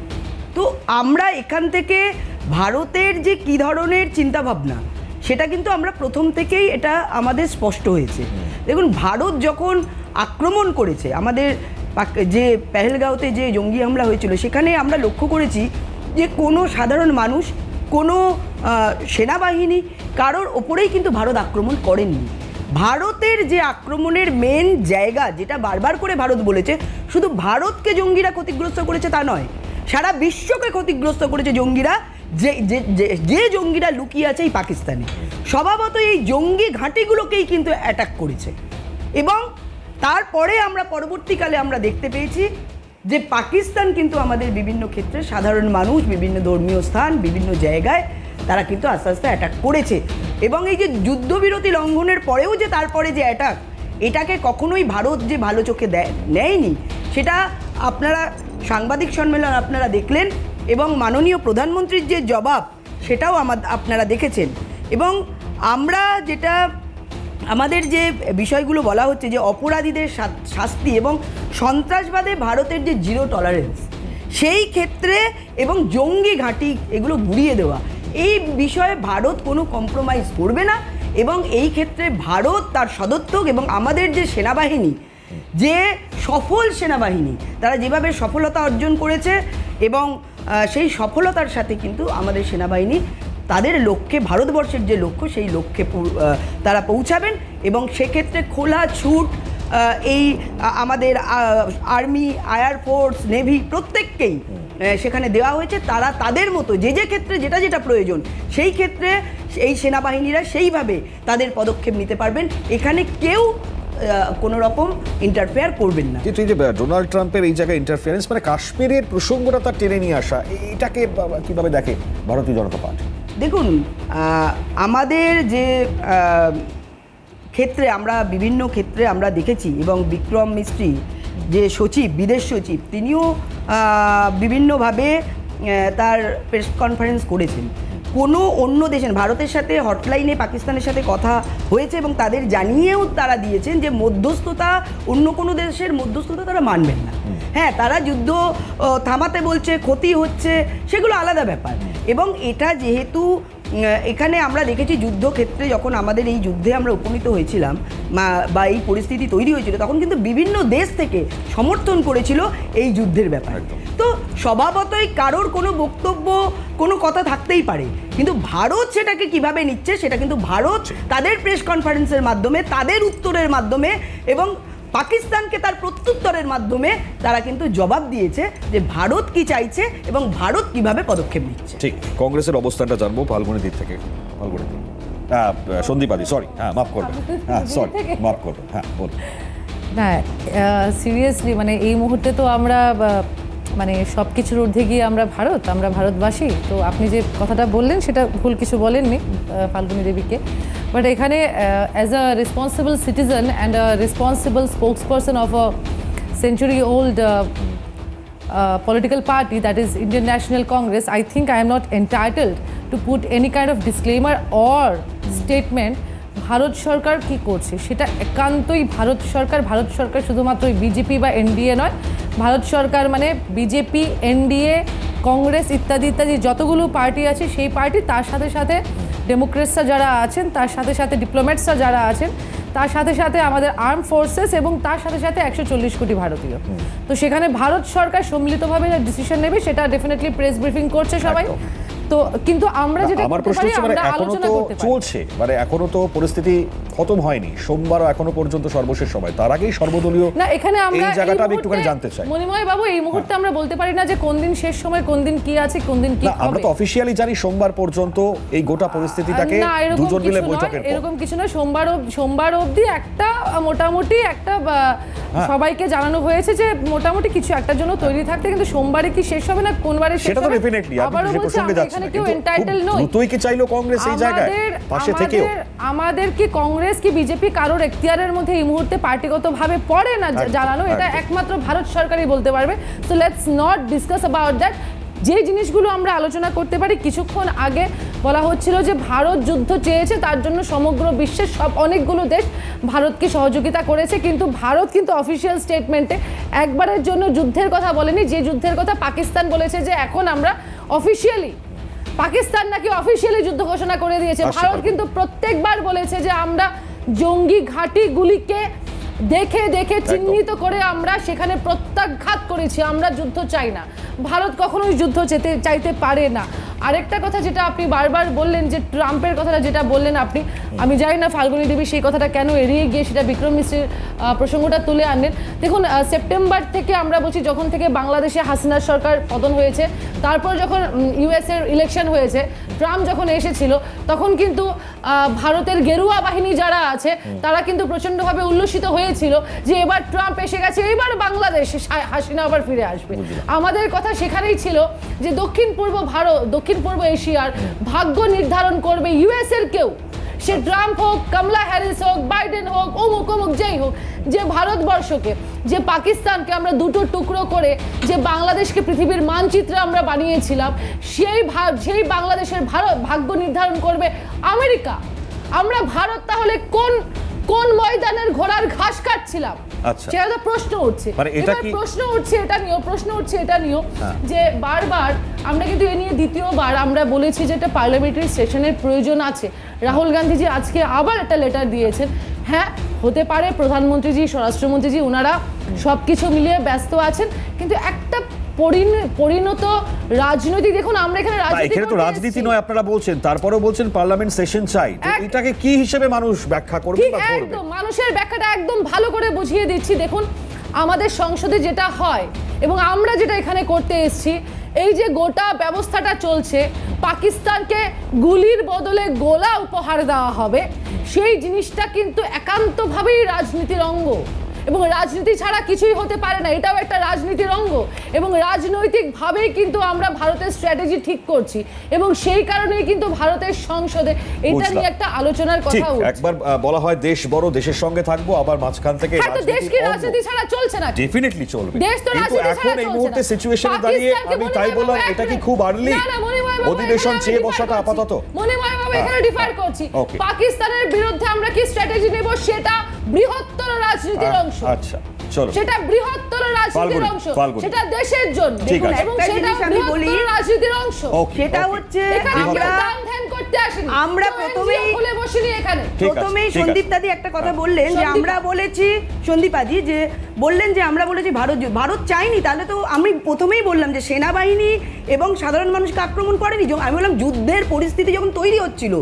তো তো আমরা এখান থেকে ভারতের যে কী ধরনের চিন্তাভাবনা সেটা কিন্তু আমরা প্রথম থেকেই এটা আমাদের স্পষ্ট হয়েছে। দেখুন, ভারত যখন আক্রমণ করেছে আমাদের যে পেহেলগাঁওতে যে জঙ্গি হামলা হয়েছিল, সেখানে আমরা লক্ষ্য করেছি যে কোনো সাধারণ মানুষ, কোনো সেনাবাহিনী, কারোর ওপরেই কিন্তু ভারত আক্রমণ করেননি। ভারতের যে আক্রমণের মেন জায়গা, যেটা বারবার করে ভারত বলেছে, শুধু ভারতকে জঙ্গিরা ক্ষতিগ্রস্ত করেছে তা নয়, সারা বিশ্বকে ক্ষতিগ্রস্ত করেছে জঙ্গিরা। যে জঙ্গিরা লুকিয়ে আছে এই পাকিস্তানে, স্বভাবত এই জঙ্গি ঘাঁটিগুলোকেই কিন্তু অ্যাটাক করেছে। এবং তারপরে আমরা পরবর্তীকালে আমরা দেখতে পেয়েছি যে পাকিস্তান কিন্তু আমাদের বিভিন্ন ক্ষেত্রে সাধারণ মানুষ, বিভিন্ন ধর্মীয় স্থান, বিভিন্ন জায়গায় তারা কিন্তু আস্তে আস্তে অ্যাটাক করেছে। এবং এই যে যুদ্ধবিরতি লঙ্ঘনের পরেও যে তারপরে যে অ্যাটাক, এটাকে কখনোই ভারত যে ভালো চোখে নেয়নি, সেটা আপনারা সাংবাদিক সম্মেলন আপনারা দেখলেন, এবং মাননীয় প্রধানমন্ত্রীর যে জবাব সেটাও আপনারা দেখেছেন। এবং আমরা যেটা আমাদের যে বিষয়গুলো বলা হচ্ছে যে অপরাধীদের শাস্তি এবং সন্ত্রাসবাদে ভারতের যে জিরো টলারেন্স, সেই ক্ষেত্রে এবং জঙ্গি ঘাঁটি এগুলো গুড়িয়ে দেওয়া, এই বিষয়ে ভারত কোনো কম্প্রোমাইজ করবে না। এবং এই ক্ষেত্রে ভারত তার সদর্থক, এবং আমাদের যে সেনাবাহিনী, যে সফল সেনাবাহিনী, তারা যেভাবে সফলতা অর্জন করেছে, এবং সেই সফলতার সাথে কিন্তু আমাদের সেনাবাহিনী তাদের লক্ষ্যে, ভারতবর্ষের যে লক্ষ্য, সেই লক্ষ্যে তারা পৌঁছাবেন। এবং সেক্ষেত্রে খোলা ছুট এই আমাদের আর্মি, এয়ারফোর্স, নেভি প্রত্যেককেই সেখানে দেওয়া হয়েছে। তারা তাদের মতো যে ক্ষেত্রে যেটা প্রয়োজন, সেই ক্ষেত্রে এই সেনাবাহিনীরা সেইভাবে তাদের পদক্ষেপ নিতে পারবেন। এখানে কেউ কোনো রকম ইন্টারফেয়ার করবেন না। কিন্তু এই যে ডোনাল্ড ট্রাম্পের এই জায়গায় ইন্টারফেয়ারেন্স, মানে কাশ্মীরের প্রসঙ্গটা তার টেনে নিয়ে আসা, এটাকে কিভাবে দেখে ভারতীয় জনতা পার্টি? দেখুন, আমাদের যে ক্ষেত্রে আমরা বিভিন্ন ক্ষেত্রে আমরা দেখেছি, এবং বিক্রম মিস্ত্রি যে সচিব, বিদেশ সচিব, তিনিও বিভিন্নভাবে তার প্রেস কনফারেন্স করেছেন। কোনো অন্য দেশের, ভারতের সাথে হটলাইনে পাকিস্তানের সাথে কথা হয়েছে, এবং তাদের জানিয়েও তারা দিয়েছেন যে মধ্যস্থতা, অন্য কোনো দেশের মধ্যস্থতা তারা মানবেন না। হ্যাঁ, তারা যুদ্ধ থামাতে বলছে, ক্ষতি হচ্ছে, সেগুলো আলাদা ব্যাপার। এবং এটা যেহেতু এখানে আমরা দেখেছি যুদ্ধক্ষেত্রে, যখন আমাদের এই যুদ্ধে আমরা উপনীত হয়েছিলাম বা এই পরিস্থিতি তৈরি হয়েছিল, তখন কিন্তু বিভিন্ন দেশ থেকে সমর্থন করেছিল এই যুদ্ধের ব্যাপারে। তো স্বভাবতই কারোর কোনো বক্তব্য, কোনো কথা থাকতেই পারে, কিন্তু ভারত সেটাকে কিভাবে নিচ্ছে, সেটা কিন্তু ভারত তাদের প্রেস কনফারেন্সের মাধ্যমে, তাদের উত্তরের মাধ্যমে, এবং পাকিস্তানকে তার প্রত্যুত্তরের মাধ্যমে তারা কিন্তু জবাব দিয়েছে যে ভারত কি চাইছে এবং ভারত কিভাবে পদক্ষেপ নিচ্ছে। ঠিক, কংগ্রেসের অবস্থানটা জানবো ফাল্গুনি দিক থেকে। ফাল্গুনি দিক, সন্দীপাদি, সরি, মাফ করবেন, সরি, মাফ করবেন, বলুন। না, সিরিয়াসলি, মানে এই মুহূর্তে তো আমরা মানে সব কিছুর ঊর্ধ্বে গিয়ে আমরা ভারতবাসী। তো আপনি যে কথাটা বললেন সেটা ভুল কিছু বলেননি ফাল্গুনি দেবীকে, বাট এখানে as a responsible citizen and a responsible spokesperson of a century old political party, that is Indian National Congress, I think I am not entitled to put any kind of disclaimer or statement Bharat সরকার কি করছে সেটা একান্তই ভারত সরকার শুধুমাত্র BJP বা NDA নয়, ভারত সরকার মানে BJP, NDA, Congress ইত্যাদি যতগুলো পার্টি আছে সেই পার্টি, তার সাথে সাথে ডেমোক্রেটসরা যারা আছেন, তার সাথে সাথে ডিপ্লোম্যাটসরা যারা আছেন, তার সাথে সাথে আমাদের আর্ম ফোর্সেস, এবং তার সাথে সাথে 140 কোটি ভারতীয়। তো সেখানে ভারত সরকার সম্মিলিতভাবে ডিসিশন নেবে, সেটা ডেফিনেটলি প্রেস ব্রিফিং করছে সবাই। তো কিন্তু আমরা যেটা আমার প্রশ্ন হচ্ছে, মানে এখনো তো চলছে, মানে এখনো তো পরিস্থিতি খতম হয়নি, সোমবারও এখনো পর্যন্ত সর্বশেষ সময়, তার আগেই সর্বদলীয় না, এখানে আমরা এই জায়গাটা আমি একটুখানি জানতে চাই। মনিময় বাবু, এই মুহূর্তে আমরা বলতে পারি না যে কোন দিন শেষ সময়, কোন দিন কি আছে, কোন দিন কি হবে। আমরা তো অফিশিয়ালি জানি সোমবার পর্যন্ত এই গোটা পরিস্থিতিটাকে দুজন মিলে বৈঠকের পর, এরকম কিছু না। সোমবার অবধি একটা মোটামুটি একটা সবাইকে জানানো হয়েছে যে মোটামুটি কিছু একটার জন্য তৈরি থাকতে, কিন্তু সোমবারে কি শেষ হবে না কোন বারে শেষ হবে সেটা তো ডেফিনেটলি আবারও প্রসঙ্গে যাচ্ছে না, কিন্তু এন্টাইটেল নয়। দ্রুতই কি চাইলো কংগ্রেস এই জায়গায় পাশে থেকেও? আমাদের কি কংগ্রেস কি বিজেপি কারোর এখতিয়ারের মধ্যে এই মুহূর্তে পার্টিগতভাবে পড়ে না জানানো, এটা একমাত্র ভারত সরকারই বলতে পারবে। So let's not discuss about that. যে জিনিসগুলো আমরা আলোচনা করতে পারি, কিছুক্ষণ আগে বলা হচ্ছিল যে ভারত যুদ্ধ চেয়েছে, তার জন্য সমগ্র বিশ্বের অনেকগুলো দেশ ভারতকে সহযোগিতা করেছে, কিন্তু ভারত কিন্তু অফিসিয়াল স্টেটমেন্টে একবারের জন্য যুদ্ধের কথা বলেনি, যে যুদ্ধের কথা পাকিস্তান বলেছে যে এখন আমরা অফিসিয়ালি, পাকিস্তান নাকি অফিসিয়ালি যুদ্ধ ঘোষণা করে দিয়েছে। ভারত কিন্তু প্রত্যেকবার বলেছে যে আমরা জঙ্গি ঘাঁটিগুলিকে দেখে দেখে চিহ্নিত করে আমরা সেখানে প্রত্যাঘাত করেছি, আমরা যুদ্ধ চাই না। ভারত কখনোই যুদ্ধ চাইতে পারে না। আরেকটা কথা যেটা আপনি বারবার বললেন, যে ট্রাম্পের কথাটা যেটা বললেন আপনি, আমি জানি না ফাল্গুনী দেবী সেই কথাটা কেন এড়িয়ে গিয়ে সেটা বিক্রম মিশ্রের প্রসঙ্গটা তুলে আনলেন। দেখুন, সেপ্টেম্বর থেকে আমরা বলছি, যখন থেকে বাংলাদেশে হাসিনার সরকার পতন হয়েছে, তারপর যখন ইউএসের ইলেকশন হয়েছে, ট্রাম্প যখন এসেছিল, তখন কিন্তু ভারতের গেরুয়া বাহিনী যারা আছে তারা কিন্তু প্রচণ্ডভাবে উল্লসিত হয়েছিল যে এবার ট্রাম্প এসে গেছে, এবার বাংলাদেশে হাসিনা আবার ফিরে আসবে। আমাদের কথা সেখানেই ছিল যে দক্ষিণ পূর্ব এশিয়ার ভাগ্য নির্ধারণ করবে ইউএস এর কেউ, সে ট্রাম্প হোক, কমলা হ্যারিস হোক, বাইডেন হোক, অমুক যেই হোক, যে ভারতবর্ষকে, যে পাকিস্তানকে আমরা দুটো টুকরো করে যে বাংলাদেশকে পৃথিবীর মানচিত্রে আমরা বানিয়েছিলাম, সেই বাংলাদেশের ভাগ্য নির্ধারণ করবে আমেরিকা। আমরা ভারত তাহলে কোন ময়দানের ঘোড়ার ঘাস কাটছিলাম? সেটা তো প্রশ্ন উঠছে, প্রশ্ন উঠছে এটা নিয়েও যে বারবার আমরা কিন্তু এ নিয়ে দ্বিতীয়বার আমরা বলেছি যে একটা পার্লামেন্টারি সেশনের প্রয়োজন আছে। রাহুল গান্ধীজি আজকে আবার একটা লেটার দিয়েছেন। হ্যাঁ, হতে পারে প্রধানমন্ত্রীজি, স্বরাষ্ট্রমন্ত্রীজি ওনারা সব কিছু মিলিয়ে ব্যস্ত আছেন, কিন্তু একটা পরিণত রাজনৈতিক, দেখুন আমরা এখানে রাজনীতি নয় আপনারা বলছেন, তারপরেও বলছেন পার্লামেন্ট সেশন চাই, এটাকে কি হিসেবে মানুষ ব্যাখ্যা করবে? একদম মানুষের ব্যাখ্যাটা একদম ভালো করে বুঝিয়ে দিচ্ছি। দেখুন, আমাদের সংসদে যেটা হয় এবং আমরা যেটা এখানে করতে এসেছি, এই যে গোটা ব্যবস্থাটা চলছে, পাকিস্তানকে গুলির বদলে গোলা উপহার দেওয়া হবে, সেই জিনিসটা কিন্তু একান্তভাবেই রাজনীতির অঙ্গ, এবং রাজনীতি ছাড়া কিছুই হতে পারে না, এটাও একটা রাজনীতির অঙ্গ, এবং রাজনৈতিকভাবেই কিন্তু আমরা ভারতের স্ট্র্যাটেজি ঠিক করছি, এবং সেই কারণেই কিন্তু ভারতের সংসদে এটা নিয়ে একটা আলোচনার কথা উঠছে। একবার বলা হয় দেশ বড়, দেশের সঙ্গে থাকবো, আবার মাঝখান থেকে রাজনীতি ছাড়া চলছে না, ডেফিনেটলি চলবে, দেশ তো রাজনীতি ছাড়া চলছে না। এই মুহূর্তে সিচুয়েশনে দাঁড়িয়ে আমি তাই বললাম, এটা কি খুব আর্লি অধিবেশন চেয়ে বসাটা আপাতত মনেময়ভাবে এখানে ডিফার করছি। পাকিস্তানের বিরুদ্ধে আমরা কি স্ট্র্যাটেজি নেব, সেটা বৃহত্তর রাজনীতির অংশ। আচ্ছা, চলো, সেটা বৃহত্তর রাজনীতির অংশ, সেটা দেশের জন্য, এবং সেটা বৃহত্তর রাজনীতির অংশ। সেটা হচ্ছে আমরা প্রথমেই সন্দীপদাদি একটা কথা বললেন যে আমরা বলেছি, সন্দীপাদি যে বললেন যে আমরা বলেছি ভারত চাইনি, তাহলে তো আমি প্রথমেই বললাম যে সেনাবাহিনী এবং সাধারণ মানুষকে আক্রমণ করেনি। আমি বললাম যুদ্ধের পরিস্থিতি যখন তৈরি হচ্ছিল,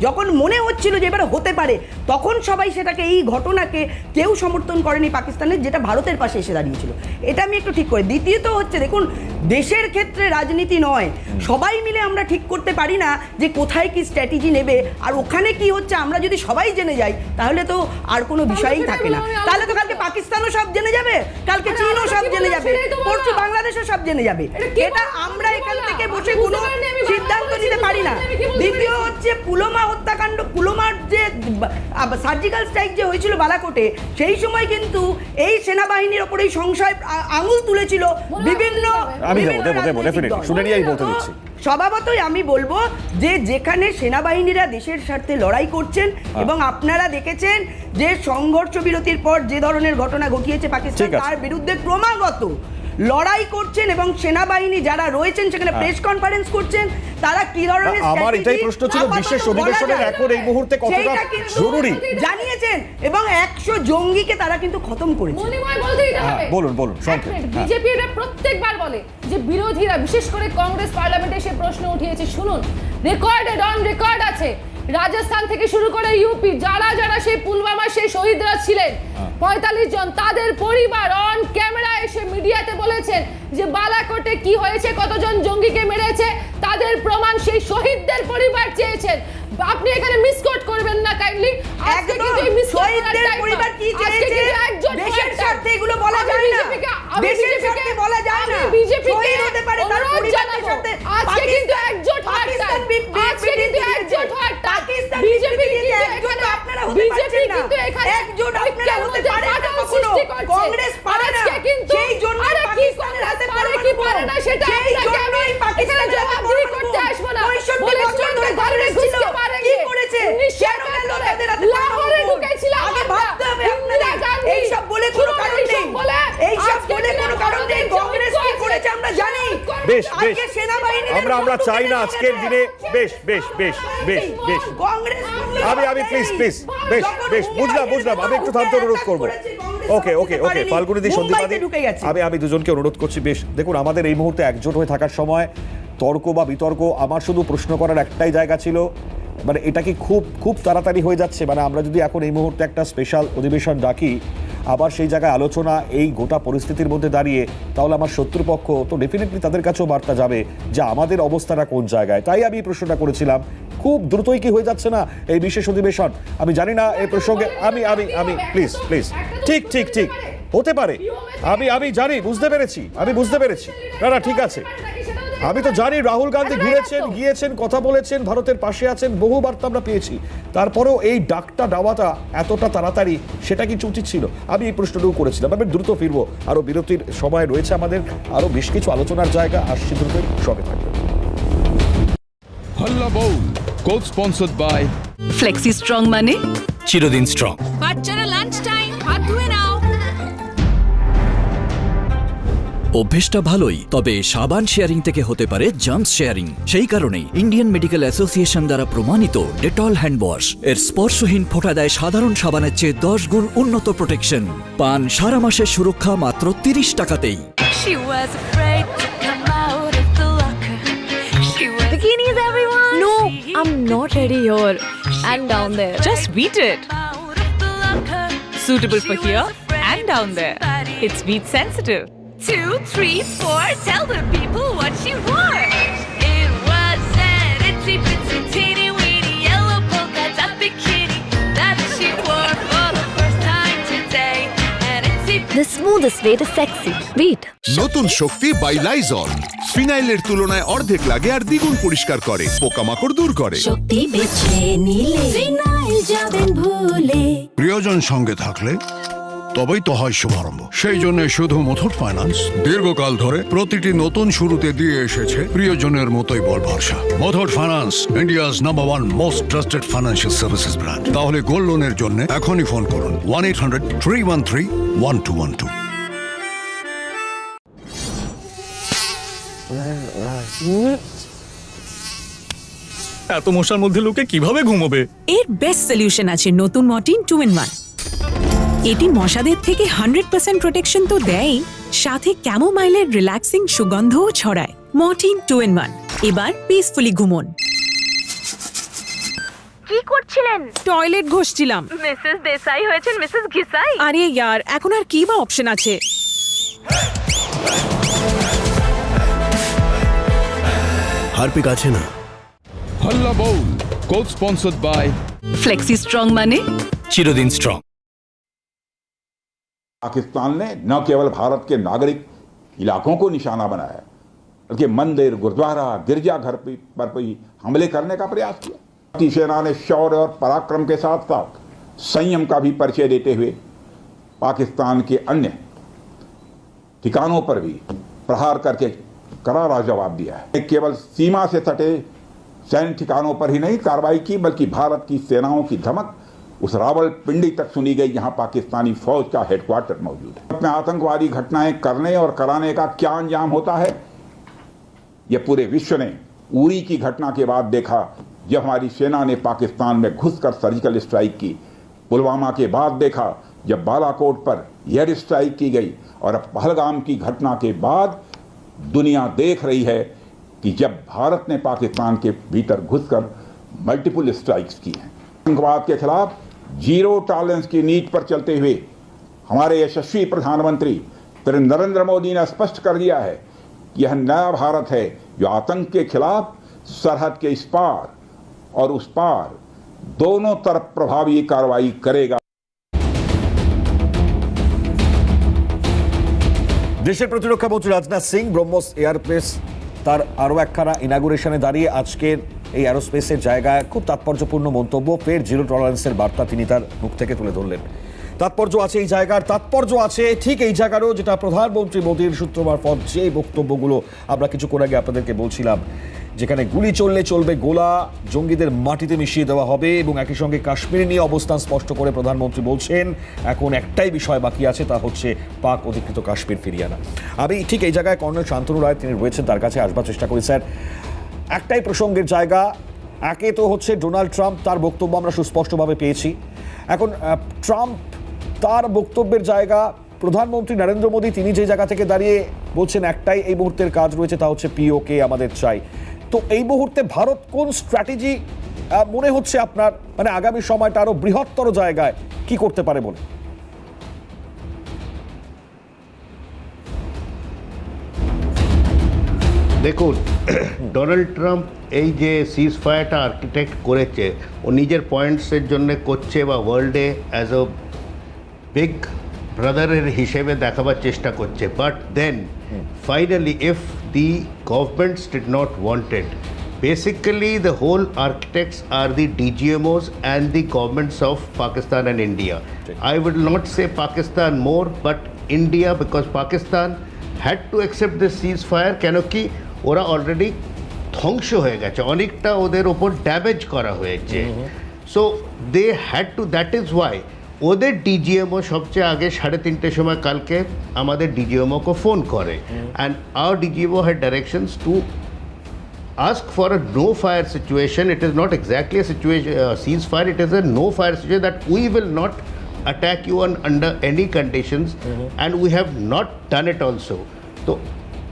যখন মনে হচ্ছিল যে এবার হতে পারে, তখন সবাই সেটাকে, এই ঘটনাকে কেউ সমর্থন করেনি পাকিস্তানের, যেটা ভারতের পাশে এসে দাঁড়িয়েছিল। এটা আমি একটু ঠিক করে। দ্বিতীয়ত হচ্ছে, দেখুন, দেশের ক্ষেত্রে রাজনীতি নয়, সবাই মিলে আমরা ঠিক করতে পারি না যে কোথায় কি স্ট্র্যাটেজি নেবে, আর ওখানে কি হচ্ছে আমরা যদি সবাই জেনে যাই তাহলে তো আর কোনো বিষয়ই থাকে না। তাহলে তো কালকে পাকিস্তানও সব জেনে যাবে, কালকে চীনও সব জেনে যাবে, পরশু বাংলাদেশও সব জেনে যাবে। এটা আমরা এখান থেকে বসে কোনো সিদ্ধান্ত নিতে পারি না। দ্বিতীয় হচ্ছে পুলওয়ামা হত্যাকাণ্ড, পুলওয়ামার যে সার্জিক্যাল স্ট্রাইক যে হয়েছিল বালাকোটে, সেই সময় কিন্তু এই সেনাবাহিনীর ওপর এই সংশয় আঙুল তুলেছিল বিভিন্ন। স্বভাবতই আমি বলবো যে যেখানে সেনাবাহিনীরা দেশের স্বার্থে লড়াই করছেন, এবং আপনারা দেখেছেন যে সংঘর্ষ বিরতির পর যে ধরনের ঘটনা ঘটিয়েছে পাকিস্তান, তার বিরুদ্ধে ক্রমাগত লড়াই করছেন, এবং সেনাবাহিনী যারা রয়েছেন সেখানে প্রেস কনফারেন্স করছেন, তারা কি ধরনের, আমার এটাই প্রশ্ন ছিল, বিশেষ অধিবেশনের এখন এই মুহূর্তে কতটা জরুরি জানিয়েছেন, এবং 100 জঙ্গিকে তারা কিন্তু খতম করেছে। বলুন বিজেপি এটা প্রত্যেকবার বলে যে বিরোধীরা, বিশেষ করে কংগ্রেস পার্লামেন্টে এসে প্রশ্ন উঠিয়েছে, শুনুন, রেকর্ডেড অন রেকর্ড আছে, রাজস্থান থেকে শুরু করে ইউপি, যারা যারা সেই পুলওয়ামা সেই শহীদরা ছিলেন 45 জন, তাদের পরিবার অন ক্যামেরা এসে মিডিয়াতে বলেছেন যে বালাকোটে কি হয়েছে, কতজন জঙ্গিকে মেরেছে, তাদের প্রমাণ সেই শহীদদের পরিবার চেয়েছেন। আপনি এখানে মিসকোট করবেন না কাইন্ডলি। আজকে কিন্তু এই শহীদদের পরিবার কি চেয়েছে, দেশের স্বার্থে এগুলো বলা যায় না, দেশের স্বার্থে বলা যায় না, শহীদ হতে পারে তার পরিবারের সাথে। আজকে কিন্তু একজোট পাকিস্তান, আজকে কিন্তু একজোট হওয়ার পাকিস্তান বিজেপি কিন্তু একজোট আপনারা হতে পারছেন না, একজোট আপনারা হতে পারেন না কখনো, কংগ্রেস পারে না, সেই জন্য পাকিস্তানের হাতে পারে কি পারে না সেটা আপনাকে আমি বেশ বেশ আজকে সেনাবাহিনীর আমরা চাই না আজকের দিনে বেশ বেশ বেশ বেশ বেশ কংগ্রেস আমি প্লিজ বেশ বেশ বুঝলাম আমি একটু থামতে অনুরোধ করবো ওকে ফাল্গুনিদি সন্দীপাদি আমি দুজনকে অনুরোধ করছি বেশ দেখুন আমাদের এই মুহূর্তে একজোট হয়ে থাকার সময় তর্ক বা বিতর্ক আমার শুধু প্রশ্ন করার একটাই জায়গা ছিল মানে এটা কি খুব তাড়াতাড়ি হয়ে যাচ্ছে মানে আমরা যদি এখন এই মুহূর্তে একটা স্পেশাল অধিবেশন ডাকি আবার সেই জায়গায় আলোচনা এই গোটা পরিস্থিতির মধ্যে দাঁড়িয়ে তাহলে আমার শত্রুপক্ষ তো ডেফিনেটলি তাদের কাছেও বার্তা যাবে যে আমাদের অবস্থাটা কোন জায়গায় তাই আমি এই প্রশ্নটা করেছিলাম খুব দ্রুতই কি হয়ে যাচ্ছে না এই বিশেষ অধিবেশন আমি জানি না এই প্রসঙ্গে আমি প্লিজ ঠিক হতে পারে আমি জানি বুঝতে পেরেছি না ঠিক আছে আমি তো জানি রাহুল গান্ধী গিয়েছেন কথা বলেছেন ভারতের পাশে আছেন বহু বার্তা আমরা পেয়েছি তারপরেও এই ডাকটা দেওয়াটা এতটা তাড়াতাড়ি সেটা কি উচিত ছিল আমি এই প্রশ্নটুকু করেছিলাম আমি দ্রুত ফিরবো আরো বিরতির সময় রয়েছে আমাদের আরো বেশ কিছু আলোচনার জায়গা আসছি দ্রুত সঙ্গে থাকবে হল্লা বউ কোড স্পন্সর্ড বাই ফ্লেক্সি স্ট্রং মানে চিরদিন স্ট্রং বাচ্চারা লাঞ্চ টাইম হাত ধুয়ে নাও অভ্যেসটা ভালোই তবে সাবান শেয়ারিং থেকে হতে পারে জাম্পস শেয়ারিং সেই কারণেই ইন্ডিয়ান মেডিকেল অ্যাসোসিয়েশন দ্বারা প্রমাণিত ডেটল হ্যান্ড ওয়াশ এর স্পর্শহীন ফোঁটা দেয় সাধারণ সাবানের চেয়ে 10 গুণ উন্নত প্রোটেকশন পান সারা মাসের সুরক্ষা মাত্র 30 টাকাতেই Bikinis, everyone! No, I'm not ready here. And down there. Just beat it. Suitable for here and down there. It's beat sensitive. 2, 3, 4. Tell the people what you want. It was an itsy bitsy teeny weeny yellow polka dot bikini that she wore for the first time today. And itsy the smoothest way to sexy. Beat. নতুন শক্তি by Lysol ফিনাইলের তুলনায় অর্ধেক লাগে আর দ্বিগুণ পরিষ্কার করে পোকামাকড় দূর করে শক্তি বেছে নিলে ফিনাইল যাবেন ভুলে প্রিয়জন সঙ্গে থাকলে তবেই তো হয় শুভারম্ভ সেই জন্য শুধু মুথুট ফাইন্যান্স দীর্ঘকাল ধরে প্রতিটি নতুন শুরুতে দিয়ে এসেছে প্রিয়জনের মতোই বল ভরসা Muthoot finance India's number 1 most trusted financial services brand তাহলে গোল্ড লোনের জন্য এখনই ফোন করুন 1-800-313-1212 এত মশার মধ্যে লোকে কিভাবে ঘুমোবে এর বেস্ট সলিউশন আছে নতুন মর্টিন 2-in-1 এটি মশাদের থেকে 100% প্রোটেকশন তো দেয়ই সাথে ক্যামোমাইলের রিল্যাক্সিং সুগন্ধও ছড়ায় মর্টিন 2-in-1 এবার পিসফুলি ঘুমোন কি করছিলেন টয়লেট ঘষছিলাম মিসেস দেসাই হয়েছেন মিসেস ঘিসাই আরে ইয়ার এখন আর কি বা অপশন আছে হারপিক আছে না হল্লা বউ কোড স্পন্সর্ড বাই ফ্লেক্সি স্ট্রং মানে চিরদিন স্ট্রং पाकिस्तान ने न केवल भारत के नागरिक इलाकों को निशाना बनाया बल्कि मंदिर गुरुद्वारा गिरजाघर पर भी हमले करने का प्रयास किया। भारतीय सेना ने शौर्य और पराक्रम के साथ साथ संयम का भी परिचय देते हुए पाकिस्तान के अन्य ठिकानों पर भी प्रहार करके करारा जवाब दिया है। केवल सीमा से सटे सैन्य ठिकानों पर ही नहीं कार्रवाई की बल्कि भारत की सेनाओं की धमक उस रावलपिंडी तक सुनी गई जहां पाकिस्तानी फौज का हेडक्वार्टर मौजूद है। में आतंकवादी घटनाएं करने और कराने का क्या अंजाम होता है यह पूरे विश्व ने उरी की घटना के बाद देखा जब हमारी सेना ने पाकिस्तान में घुसकर सर्जिकल स्ट्राइक की, पुलवामा के बाद देखा जब बालाकोट पर एयर स्ट्राइक की गई और अब पहलगाम की घटना के बाद दुनिया देख रही है कि जब भारत ने पाकिस्तान के भीतर घुसकर मल्टीपल स्ट्राइक्स की हैं। आतंकवाद के खिलाफ जीरो टॉलरेंस की नीति पर चलते हुए हमारे यशस्वी प्रधानमंत्री श्री नरेंद्र मोदी ने स्पष्ट कर दिया है कि यह नया भारत है जो आतंक के खिलाफ सरहद के इस पार और उस पार दोनों तरफ प्रभावी कार्रवाई करेगा। দেশের প্রতিরক্ষা মন্ত্রী রাজনাথ সিং ব্রহ্মস এয়ারস্পেস তার আরও একখানা ইনাগুরেশনে দাঁড়িয়ে আজকের এই এরোস্পেসের জায়গায় খুব তাৎপর্যপূর্ণ মন্তব্য ফের জিরো টলারেন্সের বার্তা তিনি তার মুখ থেকে তুলে ধরলেন। তাৎপর্য আছে এই জায়গার, তাৎপর্য আছে ঠিক এই জায়গারও যেটা প্রধানমন্ত্রী মোদীর সূত্র মারফত যে বক্তব্যগুলো আমরা কিছুক্ষণ আগে আপনাদেরকে বলছিলাম যেখানে গুলি চললে চলবে গোলা, জঙ্গিদের মাটিতে মিশিয়ে দেওয়া হবে এবং একই সঙ্গে কাশ্মীর নিয়ে অবস্থান স্পষ্ট করে প্রধানমন্ত্রী বলছেন এখন একটাই বিষয় বাকি আছে, তা হচ্ছে পাক অধিকৃত কাশ্মীর ফিরিয়ে আনা। আমি ঠিক এই জায়গায় কর্নেল শান্তনু রায় তিনি রয়েছেন, তার কাছে আসবার চেষ্টা করি। স্যার, একটাই প্রসঙ্গের জায়গা, একে তো হচ্ছে ডোনাল্ড ট্রাম্প, তার বক্তব্য আমরা সুস্পষ্টভাবে পেয়েছি। এখন ট্রাম্প তার বক্তব্যের জায়গা, প্রধানমন্ত্রী নরেন্দ্র মোদী তিনি যে জায়গা থেকে দাঁড়িয়ে বলছেন একটাই এই মুহূর্তের কাজ রয়েছে, তা হচ্ছে পিওকে আমাদের চাই। তো এই মুহূর্তে ভারত কোন স্ট্র্যাটেজি মনে হচ্ছে আপনার, মানে আগামী সময়টা আরো বৃহত্তর জায়গায় কি করতে পারে বলে? দেখুন, ডোনাল্ড ট্রাম্প এই যে সিজ ফায়ারটা আর্কিটেক্ট করেছে ও নিজের পয়েন্টসের জন্য করছে বা ওয়ার্ল্ডে অ্যাজ আ বিগ ব্রাদারের হিসেবে দেখাবার চেষ্টা করছে। But then finally if the governments did not wanted, basically the whole architects are the DGMOs and the governments of Pakistan and India. I would not say Pakistan more, but India, because Pakistan had to accept the ceasefire কেন কি ওরা already ধ্বংস হয়ে গেছে, অনেকটা ওদের ওপর damage করা হয়েছে। So they had to, that is why ওদের ডিজিএমও সবচেয়ে আগে 3:30 সময় কালকে আমাদের ডিজিএমওকে ফোন করে, and our DGMO had directions to ask for a no-fire situation. It is not exactly a situation, ceasefire, it is a no-fire situation that we will not attack you under any conditions, and we have not done it also. So,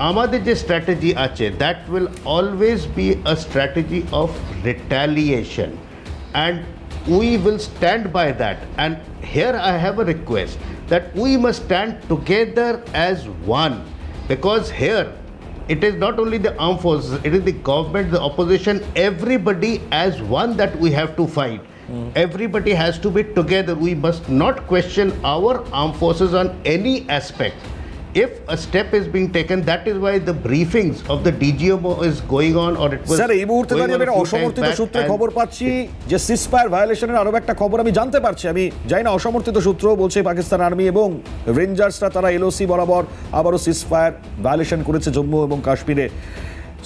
আমাদের যে strategy আছে, that will always be a strategy of retaliation, and we will stand by that. And here I have a request that we must stand together as one, because here it is not only the armed forces, it is the government, the opposition, everybody as one that we have to fight. Everybody has to be together. We must not question our armed forces on any aspect. If a step is being taken, that is why the briefings of the DGMO is going on, or it was sir এই মুহূর্তে দাঁড়িয়ে আমি অসমর্থিত সূত্রে খবর পাচ্ছি যে ceasefire ভায়োলেশনের আরো একটা খবর আমি জানতে পারছি, আমি জানি না, অসমর্থিত সূত্র বলছে পাকিস্তান আর্মি এবং রেঞ্জার্সরা তারা এলওসি বরাবর আবারও সিজফায়ার ভায়োলেশন করেছে জম্মু এবং কাশ্মীরে।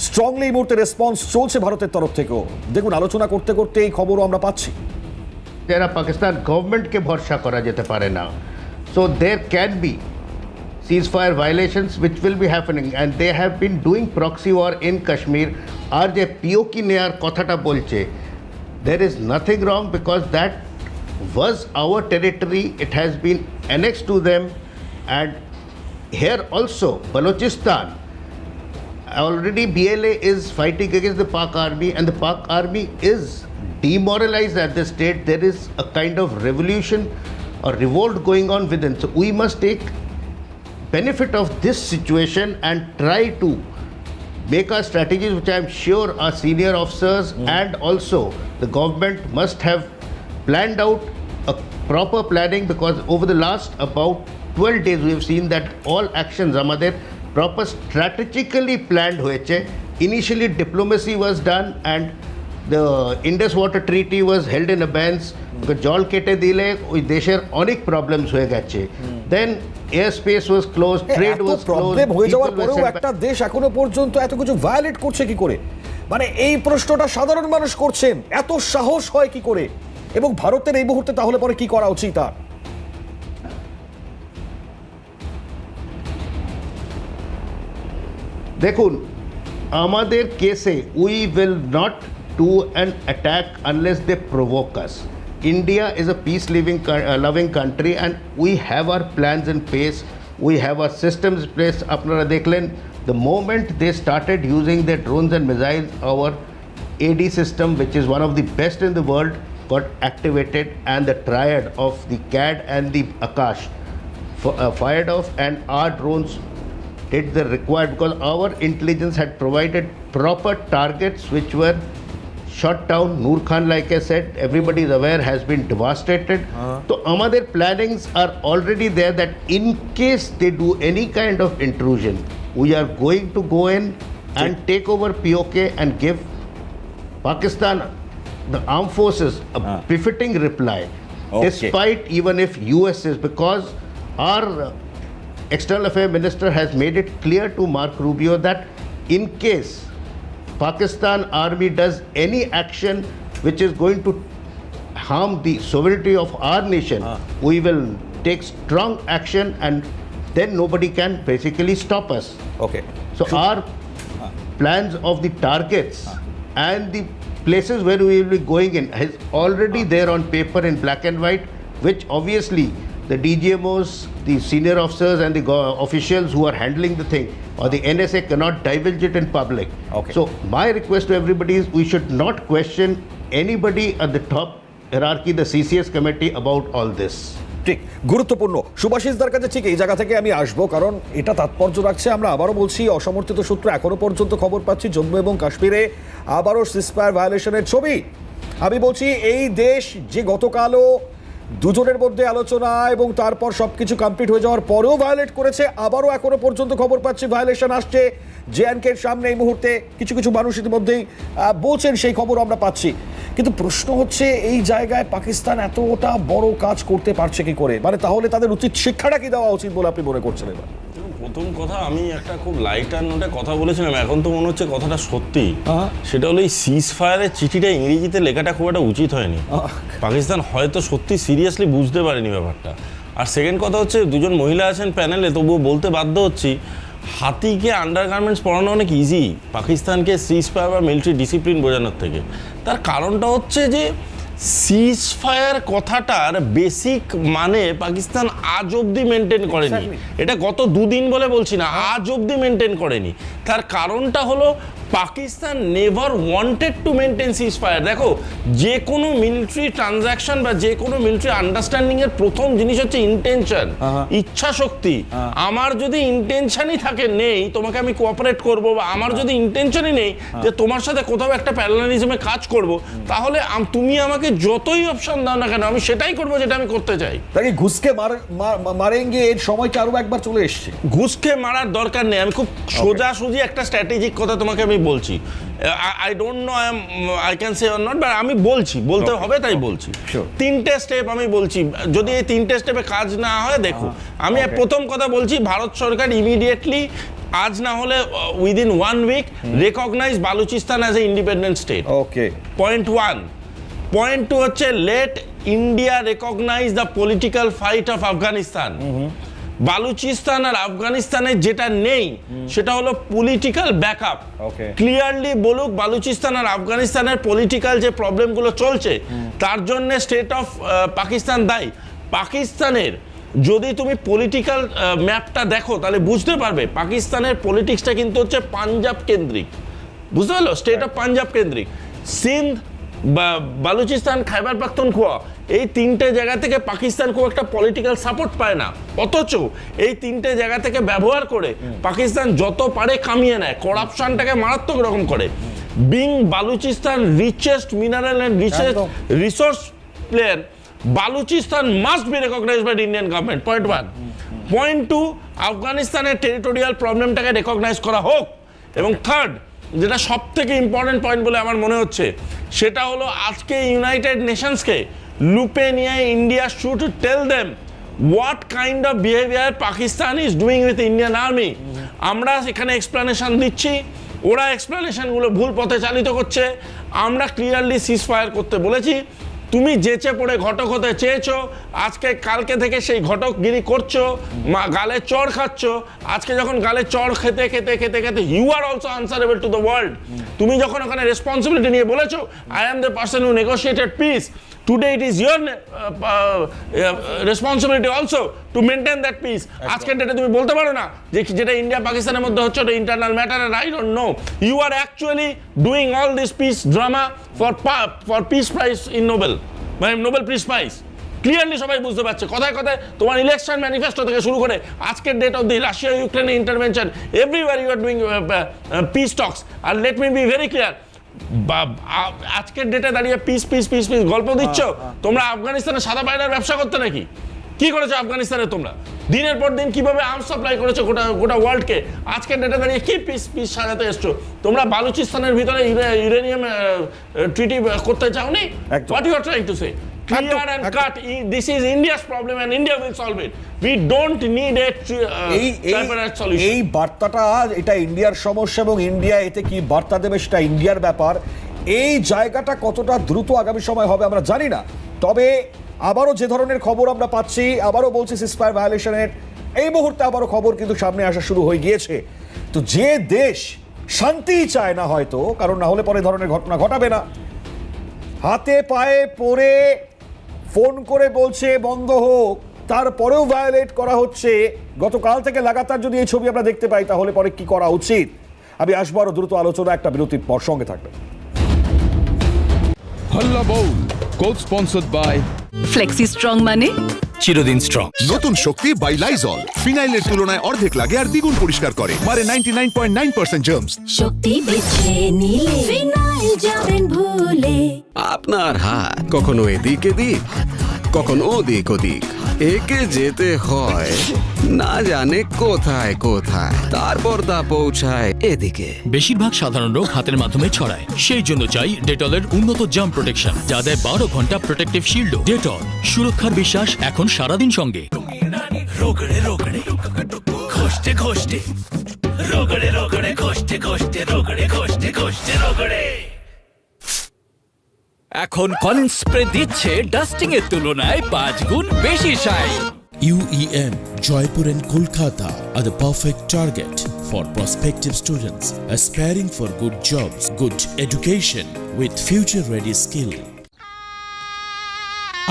স্ট্রংলি এই মুহূর্তে রেসপন্স চলছে ভারতের তরফ থেকেও। দেখুন, আলোচনা করতে করতে এই খবরও আমরা পাচ্ছি। যারা পাকিস্তান গভর্নমেন্টকে ভরসা করা যেতে পারে না, so there can be ceasefire violations which will be happening, and they have been doing proxy war in Kashmir. Ar je POK neyar kothata bolche, there is nothing wrong, because that was our territory, it has been annexed to them. And here also Balochistan, already BLA is fighting against the Pak army, and the Pak army is demoralized at the state. There is a kind of revolution or revolt going on within, so we must take benefit of this situation and try to make our strategies, which I am sure our senior officers and also the government must have planned out a proper planning, because over the last about 12 days we have seen that all actions amader proper strategically planned hoyeche. Initially diplomacy was done, and the Indus Water Treaty was held in abeyance, because জল কেটে দিলে ওই দেশের অনেক problems হয়ে গেছে। দেন air space ওয়াজ close, trade ওয়াজ close. Problem হয়ে যাওয়ার পরেও একটা দেশ এখনো পর্যন্ত এত কিছু ভায়োলেট করছে কি করে? মানে এই প্রশ্নটা সাধারণ মানুষ করছেন, এত সাহস হয় কি করে? এবং ভারতের এই মুহূর্তে তাহলে পরে কি করা উচিত? তার দেখুন, আমাদের কেসে we will not do an attack unless they provoke us. India is a peace-loving country, and we have our plans in place. We have our systems in place. Apnara dekhlen, the moment they started using their drones and missiles, our AD system, which is one of the best in the world, got activated, and the triad of the CAD and the Akash fired off, and our drones did the required, because our intelligence had provided proper targets which were shot down. Noor Khan, like I said, everybody is aware, has been devastated. So amader plannings are already there, that in case they do any kind of intrusion, we are going to go in and take over POK and give Pakistan, the armed forces, a befitting reply, despite even if US is, because our External Affairs Minister has made it clear to Mark Rubio that in case Pakistan army does any action which is going to harm the sovereignty of our nation, we will take strong action, and then nobody can basically stop us. Okay. So our plans of the targets and the places where we will be going in is already there on paper in black and white, which obviously the DGMOs, the senior officers and the officials who are handling the thing, or the NSA cannot divulge it in public. Okay. So my request to everybody is we should not question anybody at the top hierarchy, the CCS committee, about all this. ঠিক, গুরুত্বপূর্ণ। সুভাষিসদার কাছে ঠিক এই জায়গা থেকে আমি আসবো, কারণ এটা তাৎপর্য রাখছে। আমরা আবারও বলছি, অসমর্থিত সূত্র এখনো পর্যন্ত খবর পাচ্ছি জম্মু এবং কাশ্মীরে আবারও সিজফায়ার ভায়োলেশনের ছবি। আমি বলছি এই দেশ যে গতকালও দুজনের মধ্যে আলোচনা এবং তারপর সবকিছু কমপ্লিট হয়ে যাওয়ার পরেও ভায়োলেট করেছে, আবারও এখনো পর্যন্ত খবর পাচ্ছি ভায়োলেশন আসছে জেএনকের সামনে। এই মুহূর্তে কিছু কিছু মানুষ ইতিমধ্যেই বলছেন, সেই খবর আমরা পাচ্ছি। কিন্তু প্রশ্ন হচ্ছে এই জায়গায় পাকিস্তান এতটা বড় কাজ করতে পারছে কি করে? মানে তাহলে তাদের উচিত শিক্ষাটা কি দেওয়া উচিত বলে আপনি মনে করছেন? এবার প্রথম কথা, আমি একটা খুব লাইটার নোটে কথা বলেছিলাম, এখন তো মনে হচ্ছে কথাটা সত্যি। সেটা হলো এই সিজ ফায়ারের চিঠিটা ইংরেজিতে লেখাটা খুব একটা উচিত হয়নি। পাকিস্তান হয়তো সত্যি সিরিয়াসলি বুঝতে পারেনি ব্যাপারটা। আর সেকেন্ড কথা হচ্ছে, দুজন মহিলা আছেন প্যানেলে, তবুও বলতে বাধ্য হচ্ছি, হাতিকে আন্ডারগার্মেন্টস পরানো অনেক ইজি পাকিস্তানকে সিজ ফায়ার বা মিলিটারি ডিসিপ্লিন বোঝানোর থেকে। তার কারণটা হচ্ছে যে সিজ ফায়ার কথাটার বেসিক মানে পাকিস্তান আজ অবধি মেনটেন করেনি। এটা গত দুদিন বলে বলছি না, আজ অবধি মেনটেন করেনি। তার কারণটা হলো Pakistan never wanted to maintain seize fire. দেখো, যে কোনো মিলিটারি ট্রানজাকশন বা যে কোনো মিলিটারি আন্ডারস্ট্যান্ডিং এর প্রথম জিনিস হচ্ছে ইন্টেনশন, ইচ্ছা শক্তি। আমার যদি ইন্টেনশনই থাকে নেই তোমাকে আমি কোঅপারেট করব, বা আমার যদি ইন্টেনশনই নেই যে তোমার সাথে কোথাও একটা প্যারালালিজমে কাজ করব, তাহলে তুমি আমাকে যতই অপশন দাও না কেন আমি সেটাই করবো যেটা আমি করতে চাই। তাই ঘুষকে মারেঙ্গে এর সময়টা আরো একবার চলে এসছে। ঘুষকে মারার দরকার নেই। আমি খুব সোজাসুজি একটা স্ট্র্যাটেজিক কথা তোমাকে আমি বলছি। I don't know I can say or not, but আমি বলছি, বলতে হবে তাই বলছি। তিনটে স্টেপ আমি বলছি, যদি এই তিনটে স্টেপে কাজ না হয়, দেখো আমি প্রথম কথা বলছি, ভারত সরকার ইমিডিয়েটলি, আজ না হলে within 1 week, recognise Balochistan as a independent state. Okay, point 1। Point 2 হচ্ছে let India recognise the political fight of Afghanistan. Balochistan আর আফগানিস্তানের যেটা নেই সেটা হলো পলিটিক্যাল ব্যাকআপ। ক্লিয়ারলি বলুক বালুচিস্তান আর আফগানিস্তানের পলিটিক্যাল যে প্রবলেমগুলো চলছে তার জন্য স্টেট অফ পাকিস্তান দায়ী। পাকিস্তানের যদি তুমি পলিটিক্যাল ম্যাপটা দেখো তাহলে বুঝতে পারবে পাকিস্তানের পলিটিক্সটা কিন্তু হচ্ছে পাঞ্জাব কেন্দ্রিক, বুঝতে পারলো? স্টেট অফ পাঞ্জাব কেন্দ্রিক। সিন্ধ, বালুচিস্তান, খাইবার পাখতুনখোয়া, এই তিনটে জায়গা থেকে পাকিস্তান খুব একটা পলিটিক্যাল সাপোর্ট পায় না, অথচ এই তিনটে জায়গা থেকে ব্যবহার করে পাকিস্তান যত পারে কামিয়ে নেয়, করাপশনটাকে মারাত্মক রকম করে। Being Balochistan richest mineral and richest resource player, Balochistan must be recognised by Indian government. Point 1। Point 2, আফগানিস্তানের টেরিটোরিয়াল প্রবলেমটাকে রেকগনাইজ করা হোক। এবং থার্ড, যেটা সব থেকে ইম্পর্টেন্ট পয়েন্ট বলে আমার মনে হচ্ছে, সেটা হলো আজকে ইউনাইটেড নেশনসকে লুপে নিয়ে India should tell them what kind of behaviour Pakistan is doing with Indian army. আমরা সেখানে এক্সপ্লেনেশন দিচ্ছি, ওরা এক্সপ্লেনেশনগুলো ভুল পথে চালিত করছে। আমরা ক্লিয়ারলি সিজ ফায়ার করতে বলেছি। তুমি যেচে পড়ে ঘটক হতে চেয়েছো, আজকে কালকে থেকে সেই ঘটকগিরি করছো, গালে চড় খাচ্ছ। আজকে যখন গালে চড় খেতে খেতে খেতে খেতে you are also answerable to the world. তুমি যখন ওখানে রেসপন্সিবিলিটি নিয়ে বলেছো I am the person who negotiated peace, today it is your responsibility also to maintain that peace. আজকের ডেটে তুমি বলতে পারো না যে যেটা ইন্ডিয়া পাকিস্তানের মধ্যে হচ্ছে ওটা internal matter, and I don't know. You are actually doing all this peace drama for peace prize in Nobel Peace Prize. Clearly সবাই বুঝতে পারছে। কথায় কথায় তোমার ইলেকশন ম্যানিফেস্টো থেকে শুরু করে আজকের ডেট অফ দি রাশিয়া ইউক্রেনের intervention, everywhere you are doing peace talks. আর let me be very clear, আজকের ডেটে দাঁড়িয়ে পিস পিস পিস পিস গল্প দিচ্ছ। তোমরা আফগানিস্তানে সাদা পায়রার ব্যবসা করতে নাকি? কি করেছো আফগানিস্তানে? তোমরা দিনের পর দিন কিভাবে আর্মস সাপ্লাই করেছো গোটা ওয়ার্ল্ডকে, আজকের ডেটে দাঁড়িয়ে কি পিস পিস সাজাতে এসছো? তোমরা বালুচিস্তানের ভিতরে ইউরেনিয়াম ট্রিটি করতে চাওনি? What you are trying to say? clear and cut. This is India's problem and India will solve it. We don't need a separate solution. এই বার্তাটা এটা ইন্ডিয়ার সমস্যা এবং ইন্ডিয়া এতে কি বার্তা দেবে সেটা ইন্ডিয়ার ব্যাপার। এই জায়গাটা কতটা দ্রুত আগামী সময় হবে আমরা জানি না, তবে আবারও যে ধরনের খবর আমরা পাচ্ছি, আবারও বলছি সিজফায়ার ভায়োলেশনের এই মুহূর্তে আবারও খবর কিন্তু সামনে আসা শুরু হয়ে গিয়েছে। তো যে দেশ শান্তি চায় না হয়তো, কারণ না হলে পরে ধরনের ঘটনা ঘটাবে না, হাতে পায়ে পড়ে ফোন করে বলছে বন্ধ হোক, তারপরেও ভায়োলেট করা হচ্ছে। গতকাল থেকে লাগাতার যদি এই ছবি আমরা দেখতে পাই তাহলে পরে কি করা উচিত? আমি আসবো আরো দ্রুত আলোচনা একটা বিরতির পর, সঙ্গে থাকবেন। Halla bowl code sponsored by flexi strong মানে চিরদিন স্ট্রং। নতুন শক্তি বাই লাইজল, ফিনাইলের তুলনায় অর্ধেক লাগে আর দ্বিগুণ পরিষ্কার করে, মারে 99.9% জার্মস। শক্তি বেছে নিলে ফিনাইল যাবেন ভুলে। আপনার হাত কখনো এদিক এদিক, কখনো ওদিক ওদিক, একে যেতে হয় না জানে কোথায় কোথায়, তারপর তা পৌঁছায় এদিকে। বেশিরভাগ সাধারণ রোগ হাতের মাধ্যমে ছড়ায়, সেই জন্য চাই ডেটলের উন্নত জার্ম প্রোটেকশন, যা দেয় 12 ঘন্টা প্রোটেক্টিভ শিল্ড। ডেটল, সুরক্ষার বিশ্বাস এখন সারাদিন সঙ্গে। রোগড়ে রোগড়ে ঘষতে ঘষতে, রোগড়ে রোগড়ে ঘষতে ঘষতে, রোগড়ে ঘষতে ঘষতে, রোগড়ে। এখন কলিন্স স্প্রে দিচ্ছে ডাস্টিং এর তুলনায় 5 গুণ বেশি shine. UEM, Jaipur and Kolkata are the perfect target for prospective students aspiring for good jobs, good education with future-ready skill.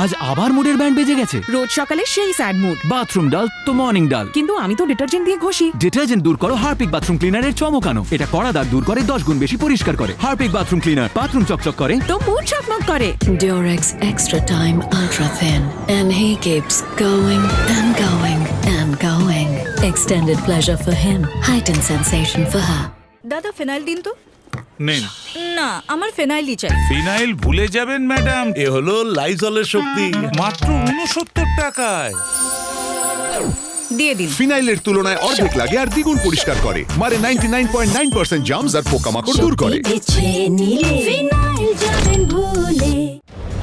আজ আবার মুডের ব্যান্ড বেজে গেছে। রোজ সকালে সেই স্যাড মুড। বাথরুম ডাল তো মর্নিং ডাল। কিন্তু আমি তো ডিটারজেন্ট দিয়ে ঘষি। ডিটারজেন্ট দূর করো হারপিক বাথরুম ক্লিনারের চমকানো। এটা কড়া দাগ দূর করে 10 গুণ বেশি পরিষ্কার করে। হারপিক বাথরুম ক্লিনার, বাথরুম চকচক করে তো মুড চকমক করে। Durex Extra Time Ultra Thin, and he keeps going and going and going. Extended pleasure for him, heightened sensation for her. দাদা ফিনাইল দিন তো। নেন। না, আমার ফিনাইলই চাই। ফিনাইল ভুলে যাবেন ম্যাডাম, এ হলো লাইজলের শক্তি, মাত্র 69 টাকায়। দিয়ে দিন। ফিনাইলের তুলনায় অর্ধেক লাগে আর দ্বিগুণ পরিষ্কার করে, মারে 99.9% জার্মস আর পোকামাকড় দূর করে। বেছে নিলে ফিনাইল যাবেন ভুলে।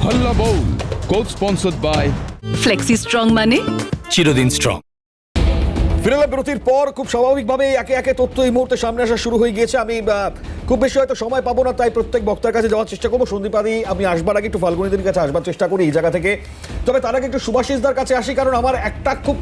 Halla bowl code sponsored by flexi strong মানে চিরদিন স্ট্রং। ফিরলাম বিরতির পর। খুব স্বাভাবিকভাবে একে একে তথ্য এই মুহূর্তে সামনে আসা শুরু হয়ে গিয়েছে। আমি খুব বেশি হয়তো সময় পাবো না, তাই প্রত্যেক বক্তার কাছে যাওয়ার চেষ্টা করবো। সন্দীপাদি, আমি আসবার আগে একটু ফাল্গুনীদের কাছে আসবার চেষ্টা করি এই জায়গা থেকে। তবে তার আগে একটু সুভাষিসদার কাছে আসি, কারণ আমার একটা খুব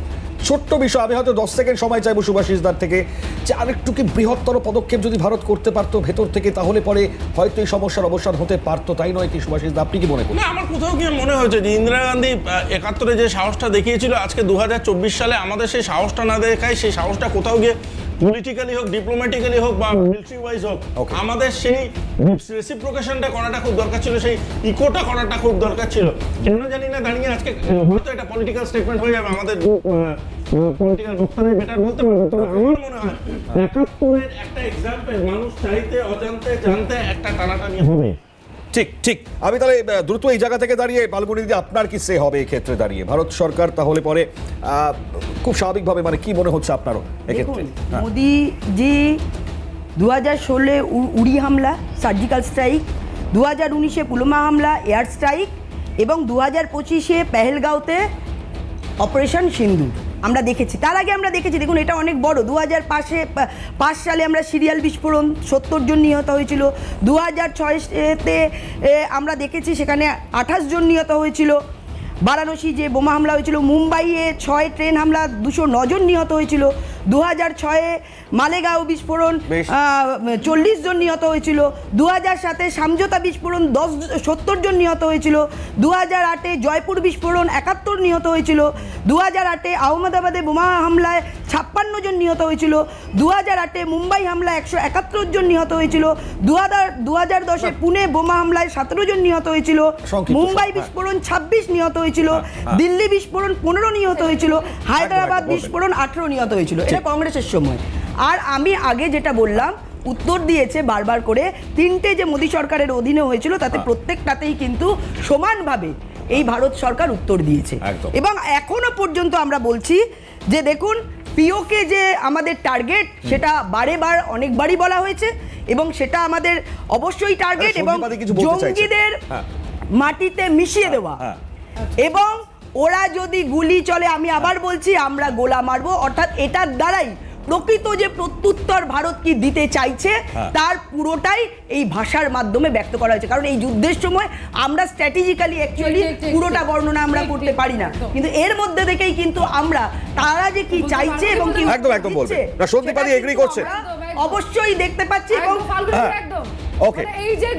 ছোট্ট বিষয়, আমি হয়তো 10 সেকেন্ড সময় চাইবো সুভাষিসদার থেকে, যে আরেকটু কি বৃহত্তর পদক্ষেপ যদি ভারত করতে পারতো ভেতর থেকে, তাহলে পরে হয়তো এই সমস্যার অবসান হতে পারতো, তাই নয় কি সুভাষিসদা? আপনি কি মনে করেন? না, আমার কোথাও গিয়ে মনে হয়েছে যে ইন্দিরা গান্ধী 71-এ যে সাহসটা দেখিয়েছিল, আজকে 2024 সালে আমাদের সেই সাহসটা না দেখায়, সেই সাহসটা কোথাও গিয়ে পলিটিক্যালি হোক, ডিপ্লোম্যাটিক্যালি হোক বা মিলিটারি ওয়াইজ হোক, আমাদের সেই রেসিপ্রোকেশনটা করাটা খুব দরকার ছিল, সেই ইকোটা করাটা খুব দরকার ছিল। কেন জানি না দাঁড়িয়ে আজকে হয়তো এটা পলিটিক্যাল স্টেটমেন্ট হয়ে যাবে, আমাদের পলিটিক্যাল বক্তারা বেটার বলতে পারবে, তবে আমার মনে হয় 71-এর একটা এক্সাম্পল মানুষ চাইতে অজান্তে জানতে একটা টানাটানি হবে। ঠিক ঠিক। আমি তাহলে দ্রুত এই জায়গা থেকে দাঁড়িয়ে ফাল্গুনী দিদি, আপনার কি সে হবে এই ক্ষেত্রে দাঁড়িয়ে? ভারত সরকার তাহলে পরে খুব স্বাভাবিকভাবে মানে কি মনে হচ্ছে আপনারও এক্ষেত্রে? মোদিজি 2016 উড়ি হামলা, সার্জিক্যাল স্ট্রাইক, 2019-এ পুলওয়ামা হামলা, এয়ার স্ট্রাইক, এবং 2025-এ পেহেলগাঁওতে অপারেশন সিন্দুর আমরা দেখেছি। তার আগে আমরা দেখেছি, দেখুন এটা অনেক বড়, 2005 সালে আমরা সিরিয়াল বিস্ফোরণ, 70 জন নিহত হয়েছিল। 2006-তে আমরা দেখেছি সেখানে 28 জন নিহত হয়েছিল। বারাণসী যে বোমা হামলা হয়েছিল, মুম্বাইয়ে 6 ট্রেন হামলা, 209 জন নিহত হয়েছিল। 2006-এ মালেগাঁও বিস্ফোরণ, 40 জন নিহত হয়েছিল। 2007-এ সামঝোতা বিস্ফোরণ, 70 জন নিহত হয়েছিল। 2008-এ জয়পুর বিস্ফোরণ, 71 নিহত হয়েছিল। 2008-এ আহমেদাবাদে বোমা হামলায় 56 জন নিহত হয়েছিল। 2008-এ মুম্বাই হামলায় 171 জন নিহত হয়েছিল। 2010-এ পুনে বোমা হামলায় 17 জন নিহত হয়েছিল। মুম্বাই বিস্ফোরণ 26 নিহত হয়েছিল। দিল্লি বিস্ফোরণ 15 নিহত হয়েছিল। হায়দ্রাবাদ বিস্ফোরণ 18 নিহত হয়েছিল। এটা কংগ্রেসের সময়। আর আমি আগে যেটা বললাম, উত্তর দিয়েছে বারবার করে, 3টে যে মোদী সরকারের অধীনে হয়েছিল তাতে প্রত্যেকটাতেই কিন্তু সমানভাবে এই ভারত সরকার উত্তর দিয়েছে। এবং এখনো পর্যন্ত আমরা বলছি যে দেখুন, পিওকে যে আমাদের টার্গেট, সেটা বারেবার অনেকবারই বলা হয়েছে এবং সেটা আমাদের অবশ্যই টার্গেট, এবং জঙ্গিদের মাটিতে মিশিয়ে দেওয়া এবং ওরা যদি গুলি চলে, আমি আবার বলছি, আমরা গোলা মারবো। অর্থাৎ এটার দ্বারাই প্রকৃত যে প্রত্যুত্তর ভারত কি দিতে চাইছে তার পুরোটাই এই ভাষার মাধ্যমে ব্যক্ত করা হয়েছে। কারণ এই যুদ্ধের সময় আমরা স্ট্র্যাটেজিক্যালি অ্যাকচুয়ালি পুরোটা বর্ণনা আমরা করতে পারি না, কিন্তু এর মধ্যে থেকেই কিন্তু আমরা তারা যে কি চাইছে এবং কি একদম বলবে না, সন্দীপাদি এগ্রি করছে, অবশ্যই দেখতে পাচ্ছি। এবং ওকে, এই যে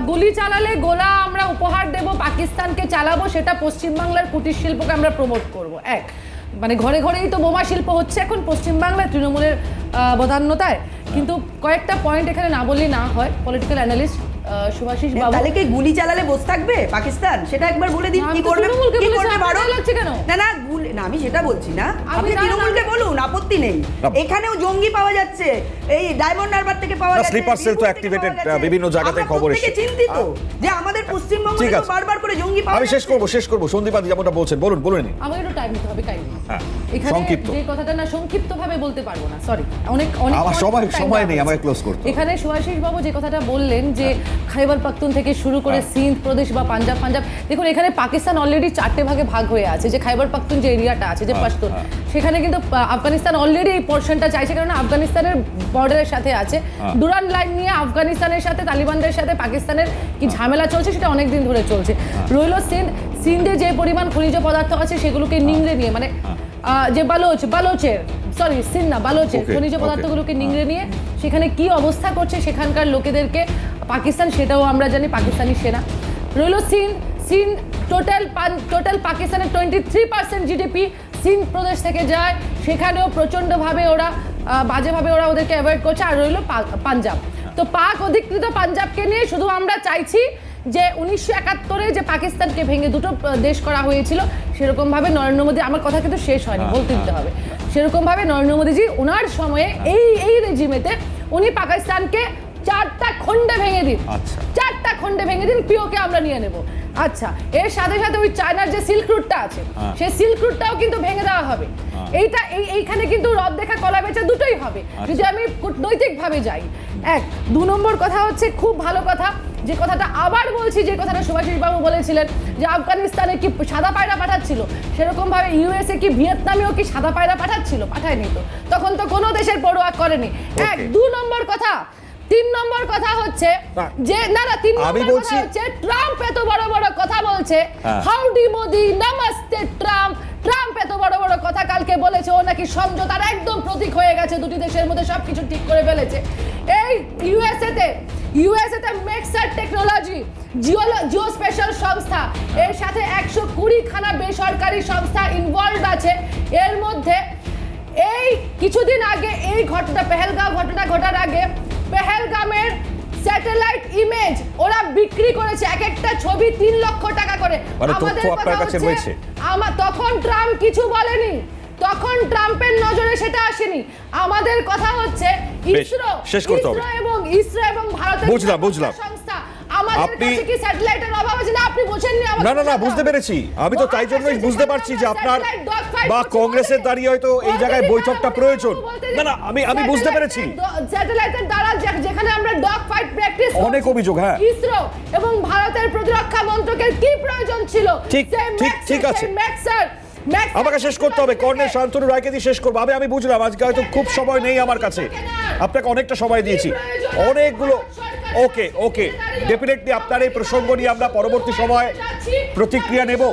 গুলি চালালে গোলা আমরা উপহার দেব, পাকিস্তানকে চালাবো, সেটা পশ্চিমবাংলার কুটির শিল্পকে আমরা প্রমোট করব। এক মানে ঘরে ঘরেই তো বোমা শিল্প হচ্ছে এখন পশ্চিমবাংলায় তৃণমূলের বদান্যতায়। কিন্তু কয়েকটা পয়েন্ট এখানে না বললেই না হয়। পলিটিক্যাল অ্যানালিস্ট শুভাশিস বাবু, তাহলে কি গুলি চালালে বসে থাকবে পাকিস্তান? সেটা একবার বলে দিন, কি করবে? কি করবে ভারত? কেন না গুলি না, আমি সেটা বলছি না, আপনি তৃণমূলকে বলুন, আপত্তি নেই। এখানেও জঙ্গি পাওয়া যাচ্ছে, এই ডায়মন্ড হারবার থেকে পাওয়া যাচ্ছে, স্লিপার সেল তো অ্যাক্টিভেটেড, বিভিন্ন জায়গাতে খবর এসেছে। চিন্তিত যে আমাদের পশ্চিমবঙ্গে তো বারবার করে জঙ্গি পাওয়া। আমি শেষ করব সন্দীপাদি যেমনটা বলছেন, বলুন। আমাকে একটু টাইম দিতে হবে কাইন্ডলি। এখানে সংক্ষিপ্ত যে কথাটা না সংক্ষিপ্ত ভাবে বলতে পারবো না, সরি, অনেক আমার সময় নেই, আমাকে ক্লোজ করতে। এখানে শুভাশিস বাবু যে কথাটা বললেন যে খাইবার পাখতুন থেকে শুরু করে সিন্ধ প্রদেশ বা পাঞ্জাব, দেখুন এখানে পাকিস্তান অলরেডি 4টে ভাগে ভাগ হয়ে আছে। যে খাইবার পাখতুন যে এরিয়াটা আছে, যে পাশতুন, সেখানে কিন্তু আফগানিস্তান অলরেডি এই পোর্শনটা চাইছে, কারণ আফগানিস্তানের বর্ডারের সাথে আছে। ডুরান্ড লাইন নিয়ে আফগানিস্তানের সাথে তালিবানদের সাথে পাকিস্তানের কি ঝামেলা চলছে, সেটা অনেকদিন ধরে চলছে। রইল সিন্ধে যে পরিমাণ খনিজ পদার্থ আছে সেগুলোকে নিংড়ে নিয়ে, মানে যে বালোচের খনিজ পদার্থগুলোকে নিংড়ে নিয়ে সেখানে কি অবস্থা করছে সেখানকার লোকেদেরকে পাকিস্তান, সেটাও আমরা জানি, পাকিস্তানি সেনা। রইল সিন্ধ টোটাল পাকিস্তানের 23% জিডিপি সিন্ধ প্রদেশ থেকে যায়, সেখানেও প্রচণ্ডভাবে ওরা বাজেভাবে ওদেরকে অ্যাভয়েড করছে। আর রইল পাঞ্জাব, তো পাক অধিকৃত পাঞ্জাবকে নিয়ে শুধু আমরা চাইছি যে 1971-এ যে পাকিস্তানকে ভেঙে দুটো দেশ করা হয়েছিল, সেরকমভাবে নরেন্দ্র মোদী, আমার কথা কিন্তু শেষ হয়নি, বলতে দিতে হবে, সেরকমভাবে নরেন্দ্র মোদীজি ওনার সময়ে এই রেজিমেতে উনি পাকিস্তানকে 4টা খণ্ডে ভেঙে দিন, 4টা খণ্ডে ভেঙে দিন, পিওকে আমরা নিয়ে নেব। আচ্ছা, এর সাথে সাথে ওই চায়নার যে সিল্ক রুটটা আছে, সেই সিল্ক রুটটাও কিন্তু ভেঙে দেওয়া হবে। এইখানে কিন্তু রদ দেখা কলা বেচা দুটোই হবে যদি আমি কূটনৈতিকভাবে যাই। 2 নম্বর কথা হচ্ছে খুব ভালো কথা, যে কথাটা আবার বলছি, যে কথাটা শুভাশিস বাবু বলেছিলেন যে আফগানিস্তানে কি সাদা পায়রা পাঠাচ্ছিল, সেরকম ভাবে ইউএসএ কি ভিয়েতনামেও কি সাদা পায়রা পাঠাচ্ছিল? পাঠায়নি তো, তখন তো কোনো দেশের পরোয়া করেনি। 2 নম্বর কথা। 3 নম্বর কথা হচ্ছে যে না 3 নম্বর কথা হচ্ছে ট্রাম্প এত বড় বড় কথা বলছে, হাউডি মোদি, নমস্তে ট্রাম্প এত বড় বড় কথা কালকে বলেছে, ও নাকি সমঝোতার একদম প্রতীক হয়ে গেছে, দুটি দেশের মধ্যে সবকিছু ঠিক করে ফেলেছে। এই ইউএসএ তে মেক্সার টেকনোলজি, জিও স্পেশাল সংস্থা, এর সাথে 120 খানা বেসরকারি সংস্থা ইনভলভড আছে। এর মধ্যে এই কিছুদিন আগে এই পেহেলগাঁও ঘটনা ঘটার আগে পেহেলগামের স্যাটেলাইট ইমেজ ওরা বিক্রি করেছে, এক একটা ছবি 3 লক্ষ টাকা করে। আমাদের কথা হচ্ছে তখন ট্রাম্প কিছু বলেনি, তখন ট্রাম্পের নজরে সেটা আসেনি। আমাদের কথা হচ্ছে ইসরো এবং ভারতের সংস্থা, আমাদের কাছে কি স্যাটেলাইটের অভাব আছে? না, আপনি বোঝেননি। না বুঝতে পেরেছি, আমি তো তাই জন্যই বুঝতে পারছি যে আপনার বা কংগ্রেসের দাঁড়িয়ে হয়তো এই জায়গায় বৈঠকটা প্রয়োজন। না আমি বুঝতে পেরেছি, স্যাটেলাইটের দ্বারা যেখানে আমরা ডগ ফাইট প্র্যাকটিস অনেক অভিযোগ। ইসরো এবং ভারতের প্রতিরক্ষা মন্ত্রকের কি প্রয়োজন ছিল? ঠিক আছে, আমাকে শেষ করতে হবে। কর্নেল শান্তনু রায়কে দিয়ে শেষ করবো। আমি বুঝলাম আজকে হয়তো খুব সময় নেই আমার কাছে, আপনাকে অনেকটা সময় দিয়েছি, অনেকগুলো। ওকে ডেফিনেটলি আপনার এই প্রসঙ্গ নিয়ে আমরা পরবর্তী সময় প্রতিক্রিয়া নেব।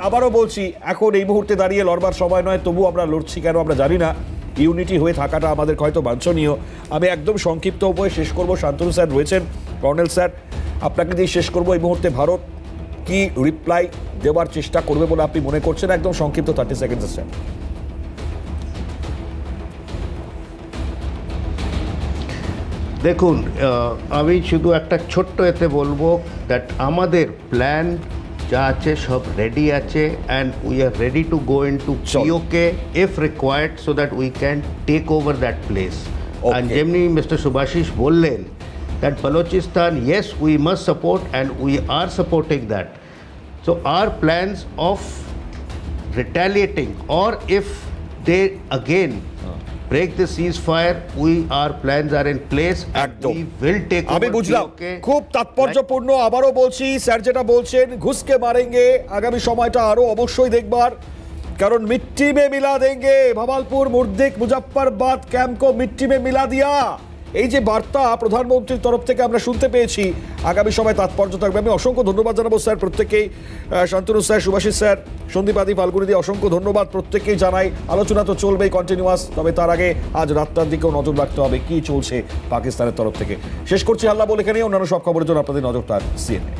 আবারও বলছি এখন এই মুহূর্তে দাঁড়িয়ে লড়বার সময় নয়, তবু আমরা লড়ছি কেন আমরা জানি না। ইউনিটি হয়ে থাকাটা আমাদের হয়তো বাঞ্ছনীয়। আমি একদম সংক্ষিপ্ত উপায়ে শেষ করব। শান্তনু স্যার রয়েছেন, কর্নেল স্যার আপনাকে দিয়ে শেষ করব। এই মুহূর্তে ভারত কি রিপ্লাই দেওয়ার চেষ্টা করবে বলে আপনি মনে করছেন? একদম সংক্ষিপ্ত 30 সেকেন্ড স্যার। দেখুন, আমি শুধু একটা ছোট্ট এতে বলবো দ্যাট আমাদের প্ল্যান যা আছে সব রেডি আছে, and we are ready to go in to PoK if required, so that we can take over that place. And যেমনি মিস্টার সুভাশিস বললেন that Balochistan, yes, we must support and we are supporting that. So our plans of retaliating, or if they again break the ceasefire. Our plans are in place. একদম। We will take আমি over বুঝলাম POK. খুব তাৎপর্যপূর্ণ। আবারও বলছি, sir যেটা বলছেন ঘুষকে মারেঙ্গে, আগামী সময়টা আরো অবশ্যই দেখবার, কারণ মিট্টি মে মিলা দেঙ্গে, ভাবালপুর, মুর্দিক, মুজফ্ফরবাদ ক্যাম্প কো মিট্টি মে মিলা দিয়া, এই যে বার্তা প্রধানমন্ত্রীর তরফ থেকে আমরা শুনতে পেয়েছি, আগামী সময় তাৎপর্য থাকবে। আমি অসংখ্য ধন্যবাদ জানাবো স্যার প্রত্যেকেই, শান্তনু স্যার, সুভাষিস স্যার, সন্দীপ আদি, ফাল্গুনি দিয়ে অসংখ্য ধন্যবাদ প্রত্যেককেই জানাই। আলোচনা তো চলবেই কন্টিনিউয়াস, তবে তার আগে আজ রাতটার দিকেও নজর রাখতে হবে কি চলছে পাকিস্তানের তরফ থেকে। শেষ করছি হাল্লা বলে এখানে, অন্যান্য সব খবরের জন্য আপনাদের নজরটা সিএনএ।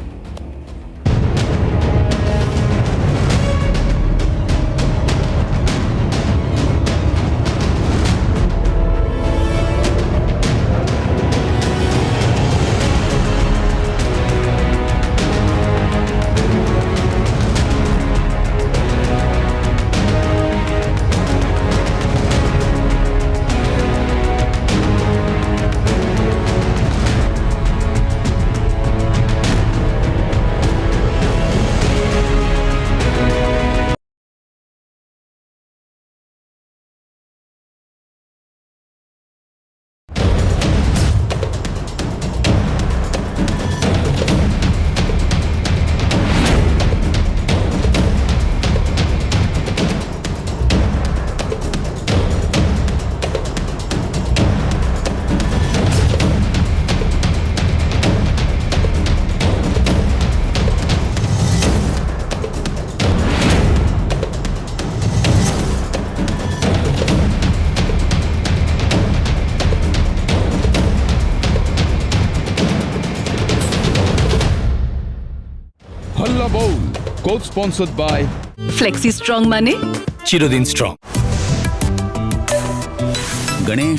Halla Bowl, co-sponsored by flexi strong মানে চিরদিন স্ট্রং। গণেশ